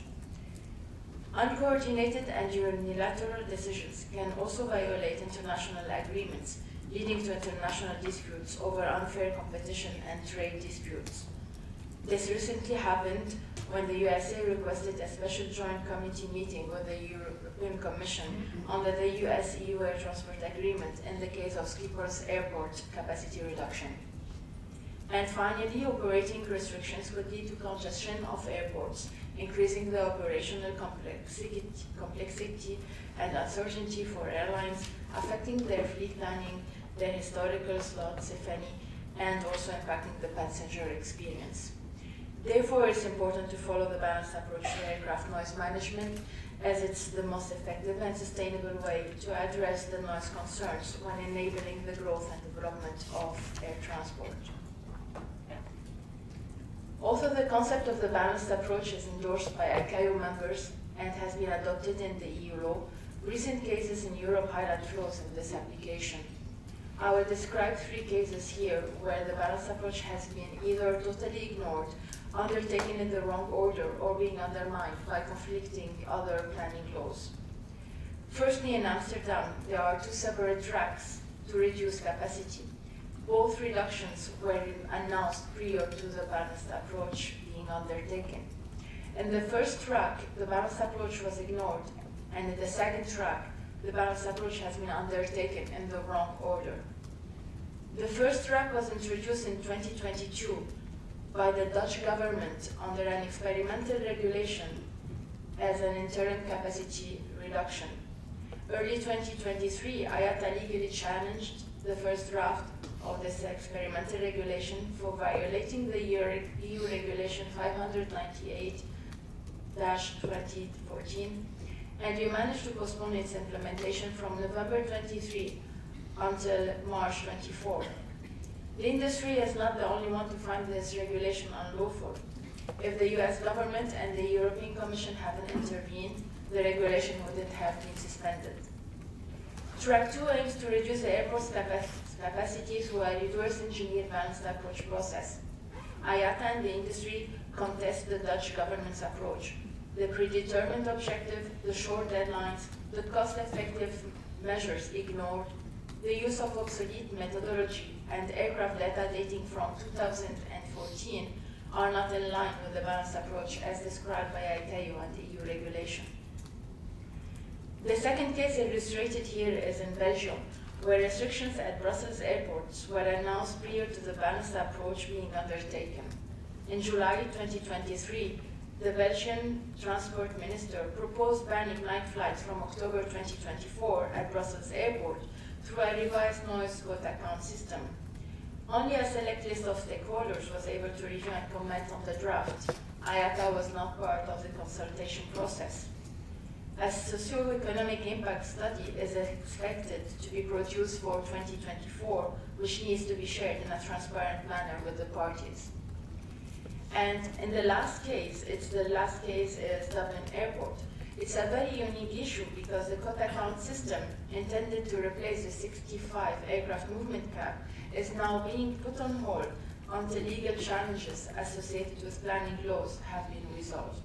Uncoordinated and unilateral decisions can also violate international agreements, leading to international disputes over unfair competition and trade disputes. This recently happened when the USA requested a special joint committee meeting with the European Commission under the US-EU Air Transport Agreement in the case of Schiphol Airport capacity reduction. And finally, operating restrictions could lead to congestion of airports, increasing the operational complexity and uncertainty for airlines, affecting their fleet planning, their historical slots, if any, and also impacting the passenger experience. Therefore, it's important to follow the balanced approach to aircraft noise management, as it's the most effective and sustainable way to address the noise concerns when enabling the growth and development of air transport. Also, the concept of the balanced approach is endorsed by ICAO members and has been adopted in the EU law. Recent cases in Europe highlight flaws in this application. I will describe 3 cases here where the balanced approach has been either totally ignored, undertaken in the wrong order, or being undermined by conflicting other planning laws. Firstly, in Amsterdam, there are 2 separate tracks to reduce capacity. Both reductions were announced prior to the balanced approach being undertaken. In the first track, the balanced approach was ignored, and in the second track, the balanced approach has been undertaken in the wrong order. The first track was introduced in 2022 by the Dutch government under an experimental regulation as an interim capacity reduction. Early 2023, IATA legally challenged the first draft of this experimental regulation for violating the EU Regulation 598/2014, and we managed to postpone its implementation from November 23 until March 24. The industry is not the only one to find this regulation unlawful. If the US government and the European Commission hadn't intervened, the regulation wouldn't have been suspended. Track 2 aims to reduce the airport's capacity through a reverse engineered balanced approach process. IATA and the industry contest the Dutch government's approach. The predetermined objective, the short deadlines, the cost-effective measures ignored, the use of obsolete methodology, and aircraft data dating from 2014 are not in line with the balanced approach as described by ICAO and the EU regulation. The second case illustrated here is in Belgium, where restrictions at Brussels airports were announced prior to the balanced approach being undertaken. In July 2023, the Belgian Transport Minister proposed banning night flights from October 2024 at Brussels Airport through a revised noise quota account system. Only a select list of stakeholders was able to review and comment on the draft. IATA was not part of the consultation process. A socio-economic impact study is expected to be produced for 2024, which needs to be shared in a transparent manner with the parties. And in the last case, is Dublin Airport. It's a very unique issue because the quota account system intended to replace the 65 aircraft movement cap is now being put on hold until legal challenges associated with planning laws have been resolved.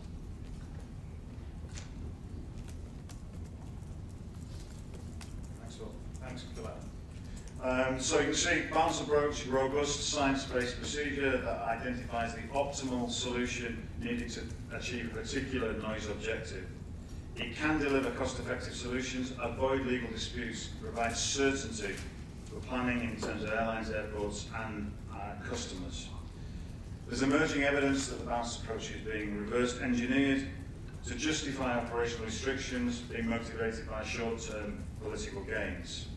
Thanks, Colette. So you can see balanced approach, robust science-based procedure that identifies the optimal solution needed to achieve a particular noise objective. It can deliver cost-effective solutions, avoid legal disputes, provide certainty for planning in terms of airlines, airports, and customers. There's emerging evidence that the balanced approach is being reverse engineered to justify operational restrictions being motivated by short-term political gains.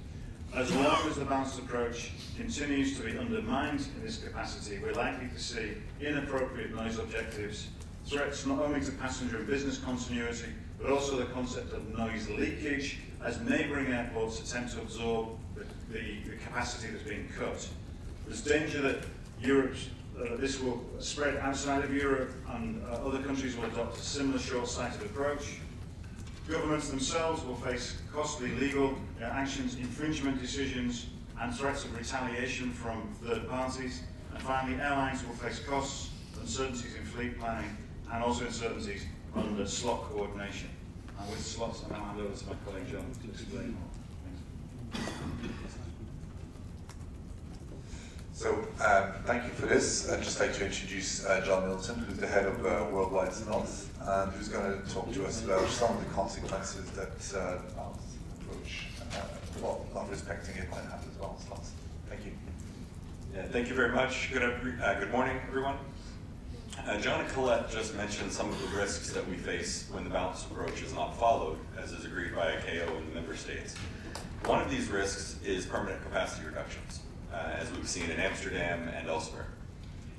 As long as the balanced approach continues to be undermined in this capacity, we're likely to see inappropriate noise objectives, threats not only to passenger and business continuity, but also the concept of noise leakage as neighbouring airports attempt to absorb the capacity that's being cut. There's danger that Europe's this will spread outside of Europe, and other countries will adopt a similar short-sighted approach. Governments themselves will face costly legal actions, infringement decisions, and threats of retaliation from third parties. And finally, airlines will face costs, uncertainties in fleet planning, and also uncertainties under slot coordination. And with slots, I'll now hand over to my colleague John to explain more. Thanks. So, thank you for this. I'd just like to introduce John Middleton, who's the head of Worldwide Slots, and who's going to talk to us about some of the consequences that balanced approach, not respecting it, might have as well as slots. Thank you. Yeah, thank you very much. Good morning, everyone. John and Colette just mentioned some of the risks that we face when the balanced approach is not followed, as is agreed by ICAO and the member states. One of these risks is permanent capacity reductions, as we've seen in Amsterdam and elsewhere.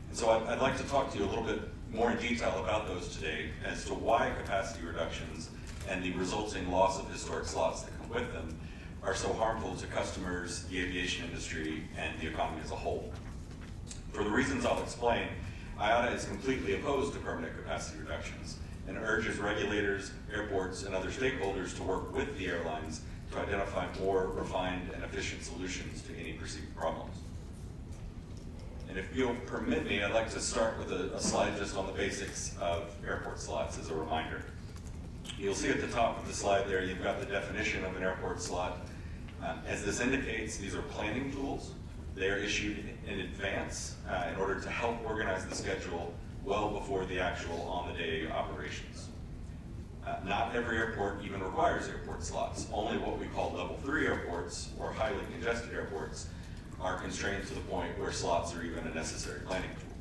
And so I'd like to talk to you a little bit more in detail about those today as to why capacity reductions and the resulting loss of historic slots that come with them are so harmful to customers, the aviation industry, and the economy as a whole. For the reasons I'll explain, IATA is completely opposed to permanent capacity reductions and urges regulators, airports, and other stakeholders to work with the airlines to identify more refined and efficient solutions to any perceived problems. And if you'll permit me, I'd like to start with a slide just on the basics of airport slots as a reminder. You'll see at the top of the slide there, you've got the definition of an airport slot. As this indicates, these are planning tools. They are issued in advance in order to help organize the schedule well before the actual on-the-day operations. Not every airport even requires airport slots. Only what we call level 3 airports, or highly congested airports, are constrained to the point where slots are even a necessary planning tool.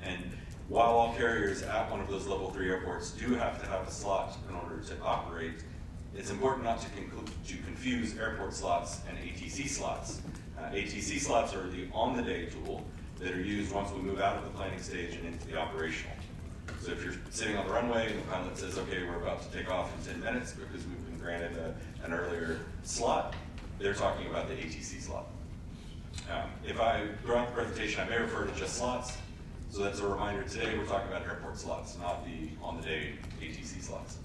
And while all carriers at one of those level 3 airports do have to have a slot in order to operate, it's important not to confuse airport slots and ATC slots. ATC slots are the on-the-day tool that are used once we move out of the planning stage and into the operational. So if you're sitting on the runway and the pilot says, okay, we're about to take off in 10 minutes because we've been granted an earlier slot, they're talking about the ATC slot. Throughout the presentation, I may refer to just slots. So that's a reminder, today we're talking about airport slots, not the on-the-day ATC slots.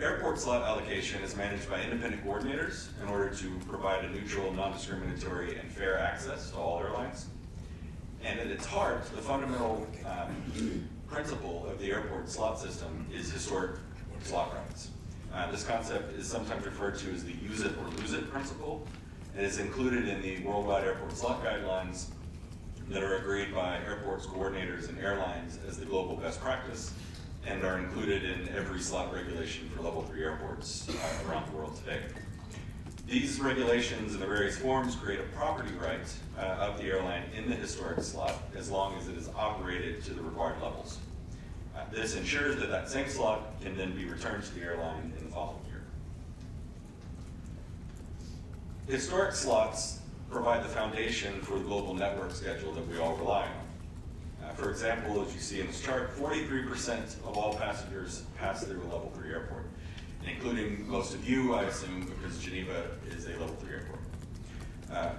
Airport slot allocation is managed by independent coordinators in order to provide a neutral, non-discriminatory, and fair access to all airlines. And at its heart, the fundamental principle of the airport slot system is historic slot rights. This concept is sometimes referred to as the use it or lose it principle, and is included in the worldwide airport slot guidelines that are agreed by airports, coordinators, and airlines as the global best practice, and are included in every slot regulation for level 3 airports around the world today. These regulations in the various forms create a property right of the airline in the historic slot as long as it is operated to the required levels. This ensures that that same slot can then be returned to the airline in the following year. Historic slots provide the foundation for the global network schedule that we all rely on. For example, as you see in this chart, 43% of all passengers pass through a level 3 airport, including most of you, I assume, because Geneva is a level 3 airport.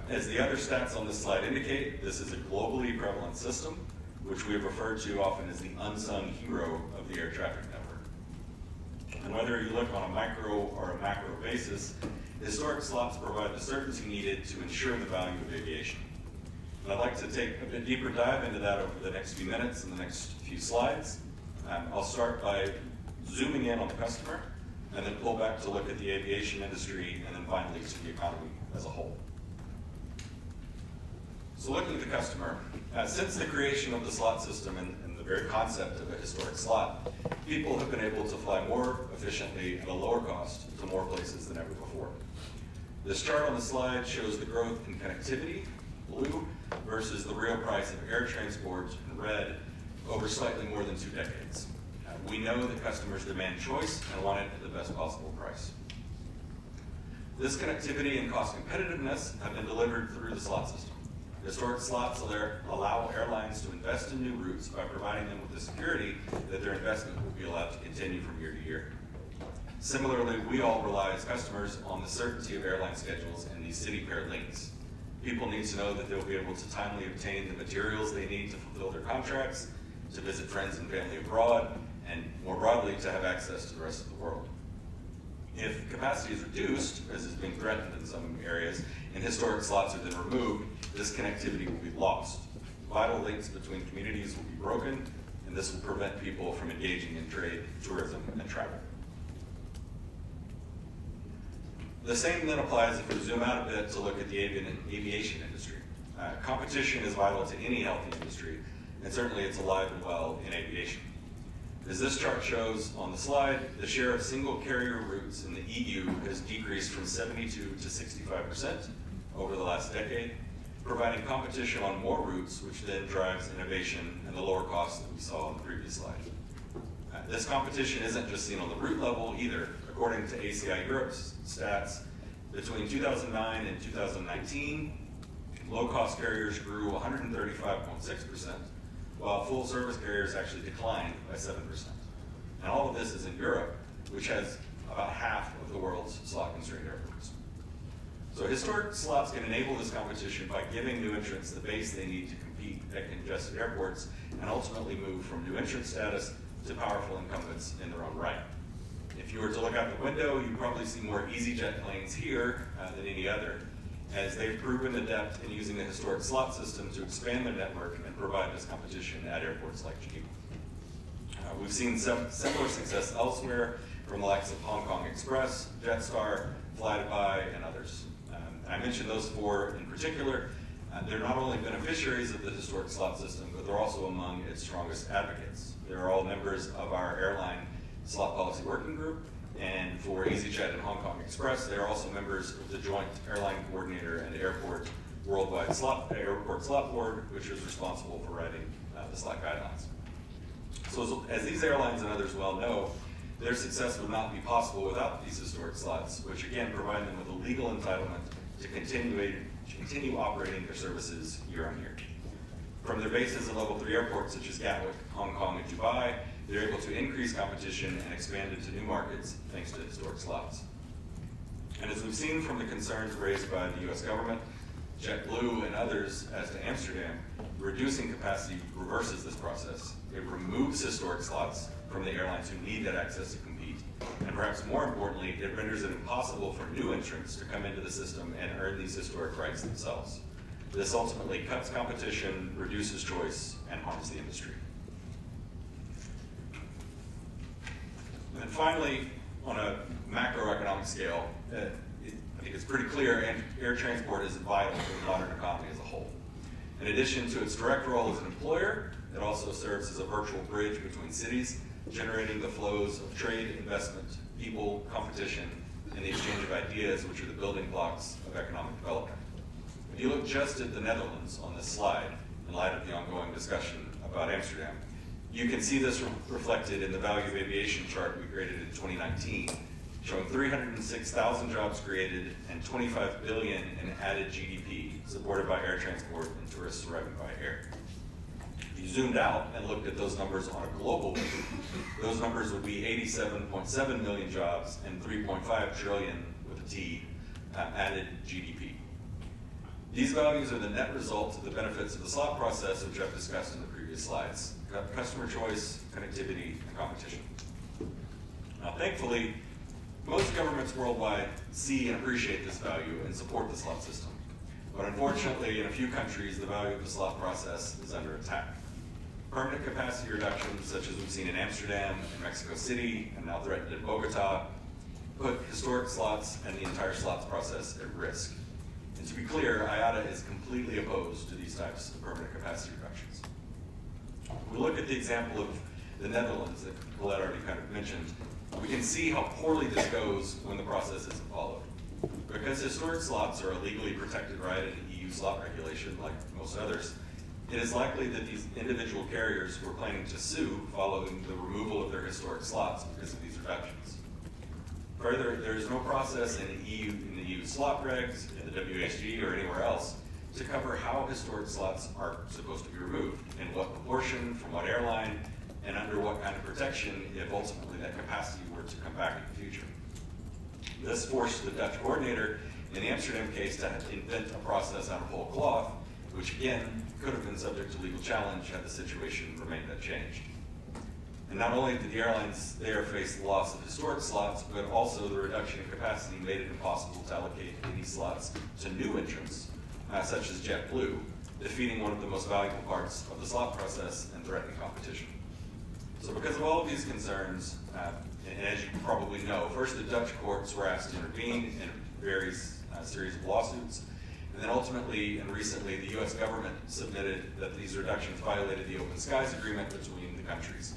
As the other stats on this slide indicate, this is a globally prevalent system, which we have referred to often as the unsung hero of the air traffic network. And whether you look on a micro or a macro basis, historic slots provide the certainty needed to ensure the value of aviation. And I'd like to take a bit deeper dive into that over the next few minutes and the next few slides. I'll start by zooming in on the customer, and then pull back to look at the aviation industry, and then finally to the economy as a whole. So looking at the customer, since the creation of the slot system and the very concept of a historic slot, people have been able to fly more efficiently at a lower cost to more places than ever before. This chart on the slide shows the growth in connectivity, blue, versus the real price of air transport, in red, over slightly more than 2 decades. We know that customers demand choice and want it at the best possible price. This connectivity and cost competitiveness have been delivered through the slot system. Historic slots allow airlines to invest in new routes by providing them with the security that their investment will be allowed to continue from year to year. Similarly, we all rely as customers on the certainty of airline schedules and these city pair links. People need to know that they'll be able to timely obtain the materials they need to fulfill their contracts, to visit friends and family abroad, and more broadly, to have access to the rest of the world. If capacity is reduced, as is being threatened in some areas, and historic slots are then removed, this connectivity will be lost. Vital links between communities will be broken, and this will prevent people from engaging in trade, tourism, and travel. The same then applies if we zoom out a bit to look at the aviation industry. Competition is vital to any healthy industry, and certainly it's alive and well in aviation. As this chart shows on the slide, the share of single carrier routes in the EU has decreased from 72 to 65% over the last decade, providing competition on more routes, which then drives innovation and the lower costs that we saw on the previous slide. This competition isn't just seen on the route level either. According to ACI Europe's stats, between 2009 and 2019, low-cost carriers grew 135.6%, while full-service carriers actually declined by 7%. And all of this is in Europe, which has about half of the world's slot-constrained airports. So historic slots can enable this competition by giving new entrants the base they need to compete at congested airports and ultimately move from new entrant status to powerful incumbents in their own right. If you were to look out the window, you'd probably see more EasyJet planes here than any other, as they've proven adept in using the historic slot system to expand their network and provide this competition at airports like Geneva. We've seen some similar success elsewhere from the likes of Hong Kong Express, Jetstar, Flydubai, and others. And I mentioned those four in particular. They're not only beneficiaries of the historic slot system, but they're also among its strongest advocates. They're all members of our airline slot policy working group, and for EasyJet and Hong Kong Express, they're also members of the Joint Airline Coordinator and Airport Worldwide Airport Slot Board, which is responsible for writing the slot guidelines. So as these airlines and others well know, their success would not be possible without these historic slots, which again provide them with a legal entitlement to continue operating their services year on year. From their bases in level 3 airports such as Gatwick, Hong Kong, and Dubai, they're able to increase competition and expand into new markets thanks to historic slots. And as we've seen from the concerns raised by the US government, JetBlue and others as to Amsterdam, reducing capacity reverses this process. It removes historic slots from the airlines who need that access to compete. And perhaps more importantly, it renders it impossible for new entrants to come into the system and earn these historic rights themselves. This ultimately cuts competition, reduces choice, and harms the industry. And finally, on a macroeconomic scale, I think it's pretty clear air transport is vital to the modern economy as a whole. In addition to its direct role as an employer, it also serves as a virtual bridge between cities, generating the flows of trade, investment, people, competition, and the exchange of ideas, which are the building blocks of economic development. If you look just at the Netherlands on this slide, in light of the ongoing discussion about Amsterdam, you can see this reflected in the value of aviation chart we created in 2019, showing 306,000 jobs created and 25 billion in added GDP supported by air transport and tourists arriving by air. If you zoomed out and looked at those numbers on a global view, those numbers would be 87.7 million jobs and 3.5 trillion with a T added GDP. These values are the net result of the benefits of the slot process, which I've discussed in the previous slides: customer choice, connectivity, and competition. Now, thankfully, most governments worldwide see and appreciate this value and support the slot system. But unfortunately, in a few countries, the value of the slot process is under attack. Permanent capacity reductions, such as we've seen in Amsterdam and Mexico City, and now threatened in Bogota, put historic slots and the entire slots process at risk. And to be clear, IATA is completely opposed to these types of permanent capacity reductions. We look at the example of the Netherlands that Colette already kind of mentioned. We can see how poorly this goes when the process isn't followed. Because historic slots are a legally protected right in EU slot regulation, like most others, it is likely that these individual carriers who are planning to sue following the removal of their historic slots because of these reductions. Further, there is no process in the EU slot regs, in the WHG, or anywhere else to cover how historic slots are supposed to be removed, in what proportion, from what airline, and under what kind of protection if ultimately that capacity were to come back in the future. This forced the Dutch coordinator in the Amsterdam case to invent a process out of whole cloth, which again could have been subject to legal challenge had the situation remained unchanged. And not only did the airlines there face the loss of historic slots, but also the reduction in capacity made it impossible to allocate any slots to new entrants, such as JetBlue, defeating one of the most valuable parts of the slot process and threatening competition. So because of all of these concerns, and as you probably know, first the Dutch courts were asked to intervene in various series of lawsuits, and then ultimately and recently the US government submitted that these reductions violated the Open Skies Agreement between the countries.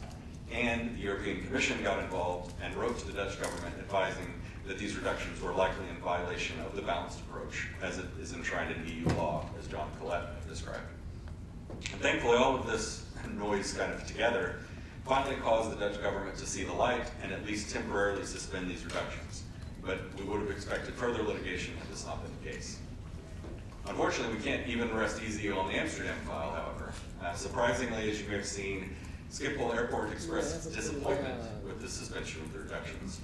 And the European Commission got involved and wrote to the Dutch government advising that these reductions were likely in violation of the balanced approach as it is enshrined in EU law, as John and Colette described. And thankfully all of this noise kind of together finally caused the Dutch government to see the light and at least temporarily suspend these reductions. But we would have expected further litigation had this not been the case. Unfortunately, we can't even rest easy on the Amsterdam file, however. Surprisingly, as you may have seen, Schiphol Airport expressed disappointment with the suspension of the reductions.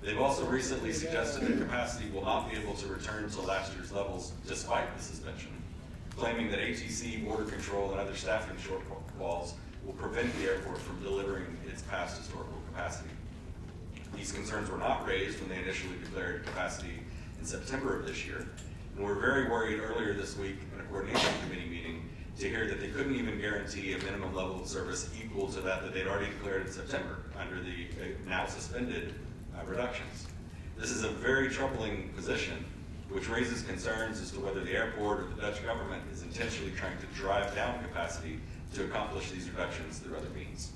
They've also recently suggested that capacity will not be able to return to last year's levels despite the suspension, claiming that ATC, border control, and other staffing shortfalls will prevent the airport from delivering its past historical capacity. These concerns were not raised when they initially declared capacity in September of this year, and we're very worried earlier this week in a coordination committee meeting to hear that they couldn't even guarantee a minimum level of service equal to that they'd already declared in September under the now suspended reductions. This is a very troubling position, which raises concerns as to whether the airport or the Dutch government is intentionally trying to drive down capacity to accomplish these reductions through other means.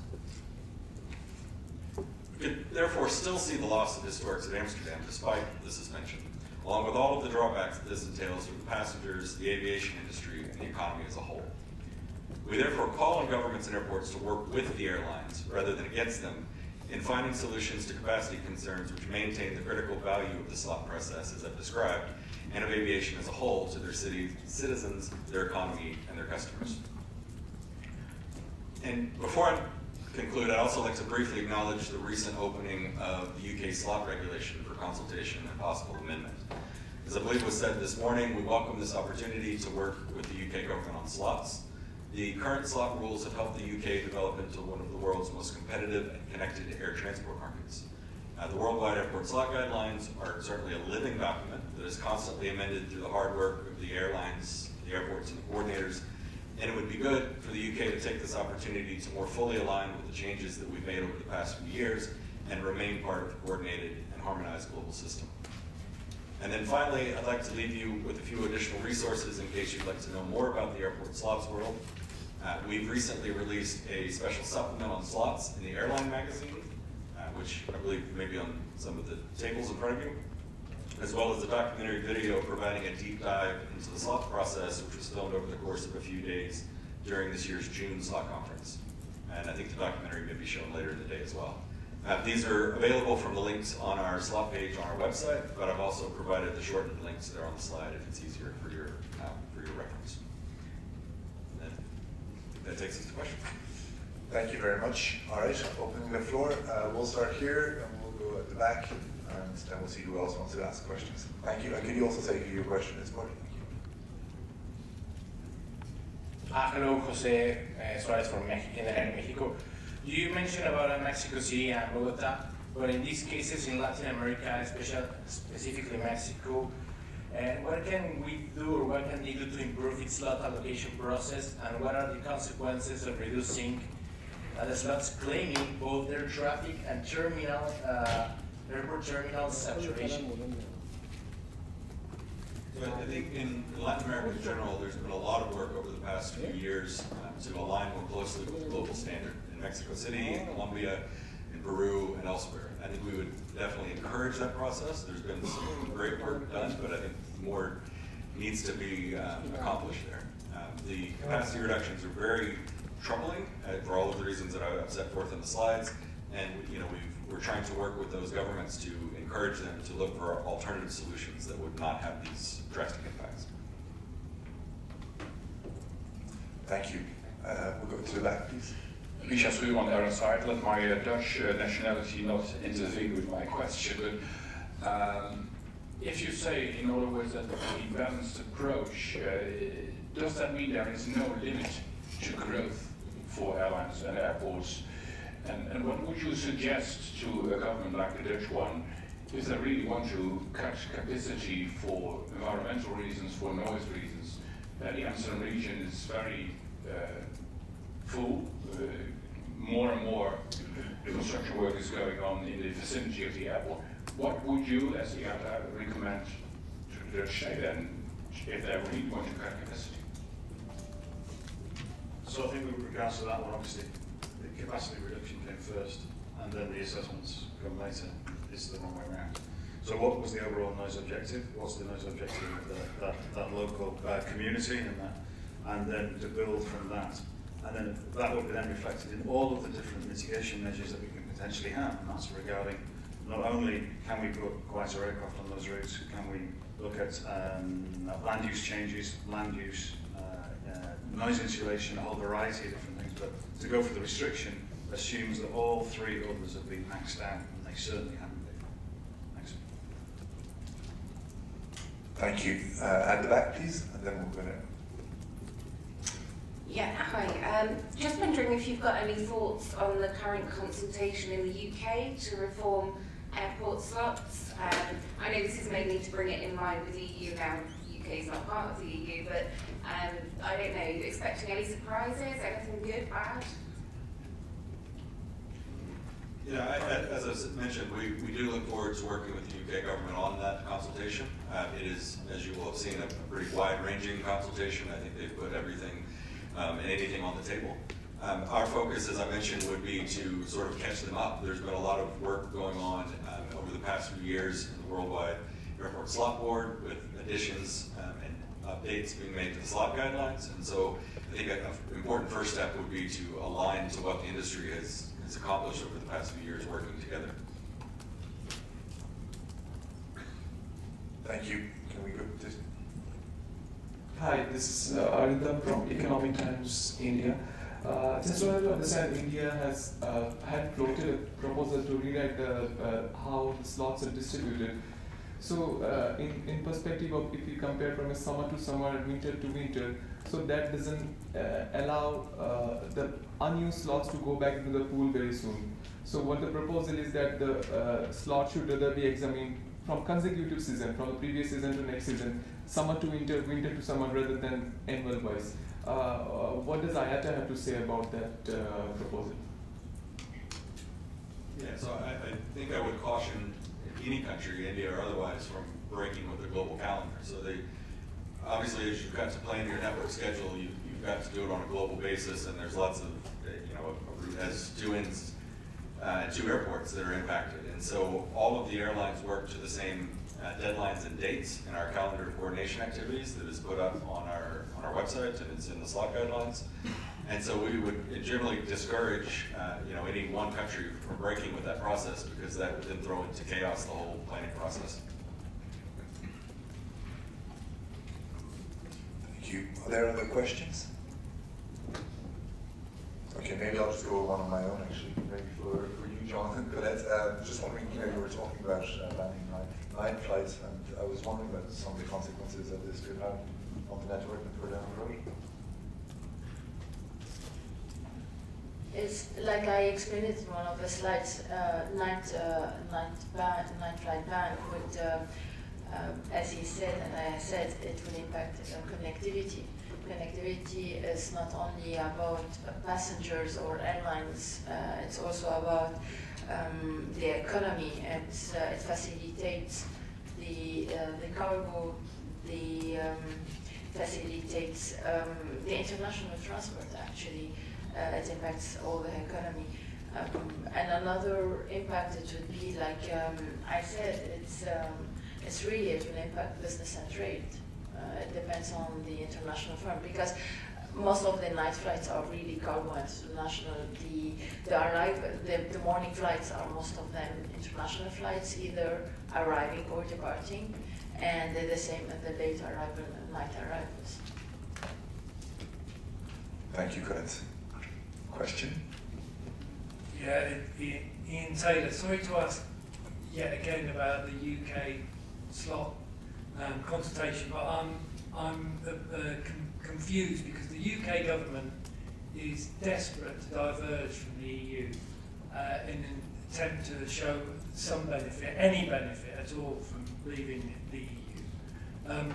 We could therefore still see the loss of historics at Amsterdam despite the suspension, along with all of the drawbacks that this entails for the passengers, the aviation industry, and the economy as a whole. We therefore call on governments and airports to work with the airlines rather than against them in finding solutions to capacity concerns which maintain the critical value of the slot process, as I've described, and of aviation as a whole to their citizens, their economy, and their customers. And before I conclude, I'd also like to briefly acknowledge the recent opening of the UK slot regulation for consultation and possible amendment. As I believe was said this morning, we welcome this opportunity to work with the UK government on slots. The current slot rules have helped the UK develop into one of the world's most competitive and connected air transport markets. The Worldwide Airport Slot Guidelines are certainly a living document that is constantly amended through the hard work of the airlines, the airports, and the coordinators. And it would be good for the UK to take this opportunity to more fully align with the changes that we've made over the past few years and remain part of a coordinated and harmonized global system. And then finally, I'd like to leave you with a few additional resources in case you'd like to know more about the airport slots world. We've recently released a special supplement on slots in the Airline magazine, which I believe may be on some of the tables in front of you, as well as a documentary video providing a deep dive into the slot process, which was filmed over the course of a few days during this year's June slot conference. And I think the documentary may be shown later in the day as well. These are available from the links on our slot page on our website, but I've also provided the shortened links that are on the slide if it's easier for your reference. And that takes us to questions. Thank you very much. All right, opening the floor. We'll start here and we'll go at the back, and then we'll see who else wants to ask questions. Thank you. And could you also say who your question is, Marty? Thank you. Hello, Jose Suarez from Mexico. You mentioned about Mexico City and Bogota, but in these cases in Latin America, specifically Mexico, what can we do or what can they do to improve its slot allocation process, and what are the consequences of reducing the slots claiming both their traffic and airport terminal saturation? So I think in Latin America in general, there's been a lot of work over the past few years to align more closely with the global standard. In Mexico City, in Colombia, in Peru, and elsewhere. I think we would definitely encourage that process. There's been some great work done, but I think more needs to be accomplished there. The capacity reductions are very troubling for all of the reasons that I've set forth in the slides, and we're trying to work with those governments to encourage them to look for alternative solutions that would not have these drastic impacts. Thank you. We'll go to the back, please. Richard Schuurman, Aaron side. Let my Dutch nationality not intervene with my question, but if you say, in other words, that the balanced approach, does that mean there is no limit to growth for airlines and airports? And what would you suggest to a government like the Dutch one if they really want to cut capacity for environmental reasons, for noise reasons? The Amsterdam region is very full. More and more construction work is going on in the vicinity of the airport. What would you, as the IATA, recommend to the Dutch state then, if they really want to cut capacity? So I think with regards to that one, obviously, the capacity reduction came first, and then the assessments come later. It's the wrong way around. So what was the overall noise objective? What's the noise objective of that local community, and then to build from that. And then that will be then reflected in all of the different mitigation measures that we can potentially have, and that's regarding not only can we put quieter aircraft on those routes, can we look at land use changes, land use, noise insulation, a whole variety of different things, but to go for the restriction assumes that all three others have been maxed out, and they certainly haven't been. Thanks. Thank you. At the back, please, and then we'll go there. Yeah, hi. Just wondering if you've got any thoughts on the current consultation in the UK to reform airport slots. I know this is mainly to bring it in line with the EU now. The UK is not part of the EU, but I don't know, are you expecting any surprises? Anything good, bad? Yeah, as I mentioned, we do look forward to working with the UK government on that consultation. It is, as you will have seen, a pretty wide-ranging consultation. I think they've put everything and anything on the table. Our focus, as I mentioned, would be to sort of catch them up. There's been a lot of work going on over the past few years in the Worldwide Airport Slot Board with additions and updates being made to the slot guidelines. And so I think an important first step would be to align to what the industry has accomplished over the past few years working together. Thank you. Can we go to this? Hi, this is Arindam from Economic Times, India. Just wanted to understand, India has had floated a proposal to rewrite how the slots are distributed. So, in perspective of if you compare from a summer to summer, winter to winter, so that doesn't allow the unused slots to go back into the pool very soon. So, what the proposal is that the slot should rather be examined from consecutive season, from the previous season to next season, summer to winter, winter to summer, rather than annual wise. What does IATA have to say about that proposal? Yeah, so I think I would caution any country, India or otherwise, from breaking with the global calendar. So they, obviously, as you've got to plan your network schedule, you've got to do it on a global basis, and there's lots of, a route has two ends, two airports that are impacted. And so all of the airlines work to the same deadlines and dates in our calendar coordination activities that is put up on our website, and it's in the slot guidelines. And so we would generally discourage any one country from breaking with that process, because that would then throw into chaos the whole planning process. Thank you. Are there other questions? Okay, maybe I'll just go one on my own, actually. Maybe for you, John and Colette. Just wondering, you were talking about banning night flights, and I was wondering about some of the consequences that this could have on the network and further down the road. It's like I explained it in one of the slides. Night flight ban would, as he said and I said, it will impact connectivity. Connectivity is not only about passengers or airlines. It's also about the economy. It facilitates the cargo. Facilitates the international transport. Actually. It impacts all the economy. And another impact it would be, like I said, it will impact business and trade. It depends on the international firm, because most of the night flights are really cargo international. The morning flights are most of them international flights, either arriving or departing, and they're the same at the late arrival and night arrivals. Thank you, Colette. Question? Yeah, Ian Taylor. Sorry to ask yet again about the UK slot consultation, but I'm confused because the UK government is desperate to diverge from the EU in an attempt to show some benefit, any benefit at all, from leaving the EU.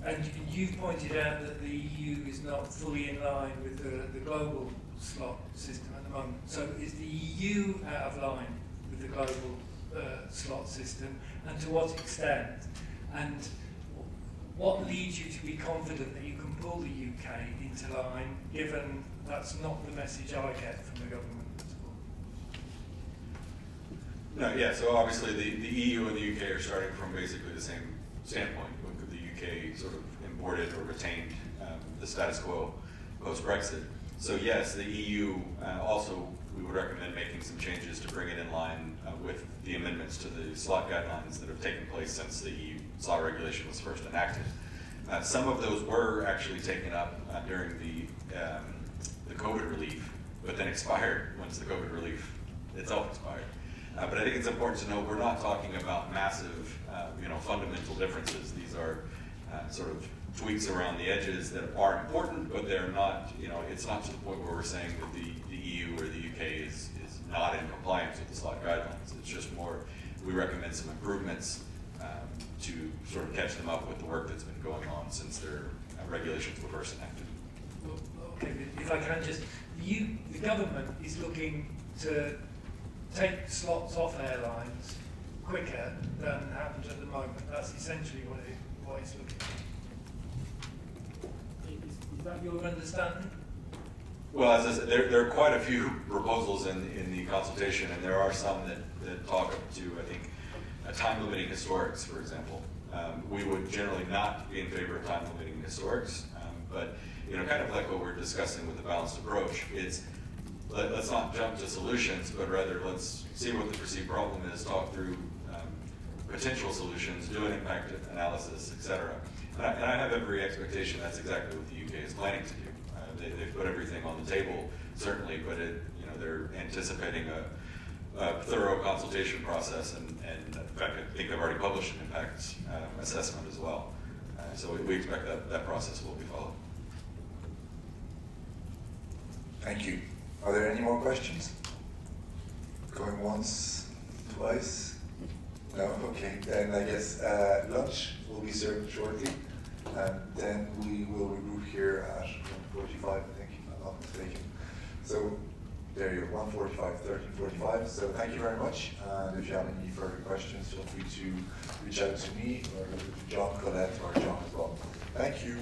And you've pointed out that the EU is not fully in line with the global slot system at the moment. So is the EU out of line with the global slot system, and to what extent? And what leads you to be confident that you can pull the UK into line, given that's not the message I get from the government? No, yeah, so obviously the EU and the UK are starting from basically the same standpoint. The UK sort of imported or retained the status quo post-Brexit. So yes, the EU also, we would recommend making some changes to bring it in line with the amendments to the slot guidelines that have taken place since the EU slot regulation was first enacted. Some of those were actually taken up during the COVID relief, but then expired once the COVID relief itself expired. But I think it's important to know we're not talking about massive, fundamental differences. These are sort of tweaks around the edges that are important, but they're not, it's not to the point where we're saying that the EU or the UK is not in compliance with the slot guidelines. It's just more, we recommend some improvements to sort of catch them up with the work that's been going on since their regulations were first enacted. Okay, if I can just, the government is looking to take slots off airlines quicker than happens at the moment. That's essentially what it's looking at. Is that your understanding? Well, as I said, there are quite a few proposals in the consultation, and there are some that talk up to, I think, time limiting historics, for example. We would generally not be in favor of time limiting historics, but kind of like what we're discussing with the balanced approach, it's let's not jump to solutions, but rather let's see what the perceived problem is, talk through potential solutions, do an impact analysis, etc. And I have every expectation that's exactly what the UK is planning to do. They've put everything on the table, certainly, but they're anticipating a thorough consultation process, and in fact, I think they've already published an impact assessment as well. So we expect that process will be followed. Thank you. Are there any more questions? Going once, twice? No? Okay, then I guess lunch will be served shortly, and then we will regroup here at 1:45, I think, if I'm not mistaken. So there you go, 1:45, 13:45. So thank you very much, and if you have any further questions, feel free to reach out to me or to John, Colette, or John as well. Thank you.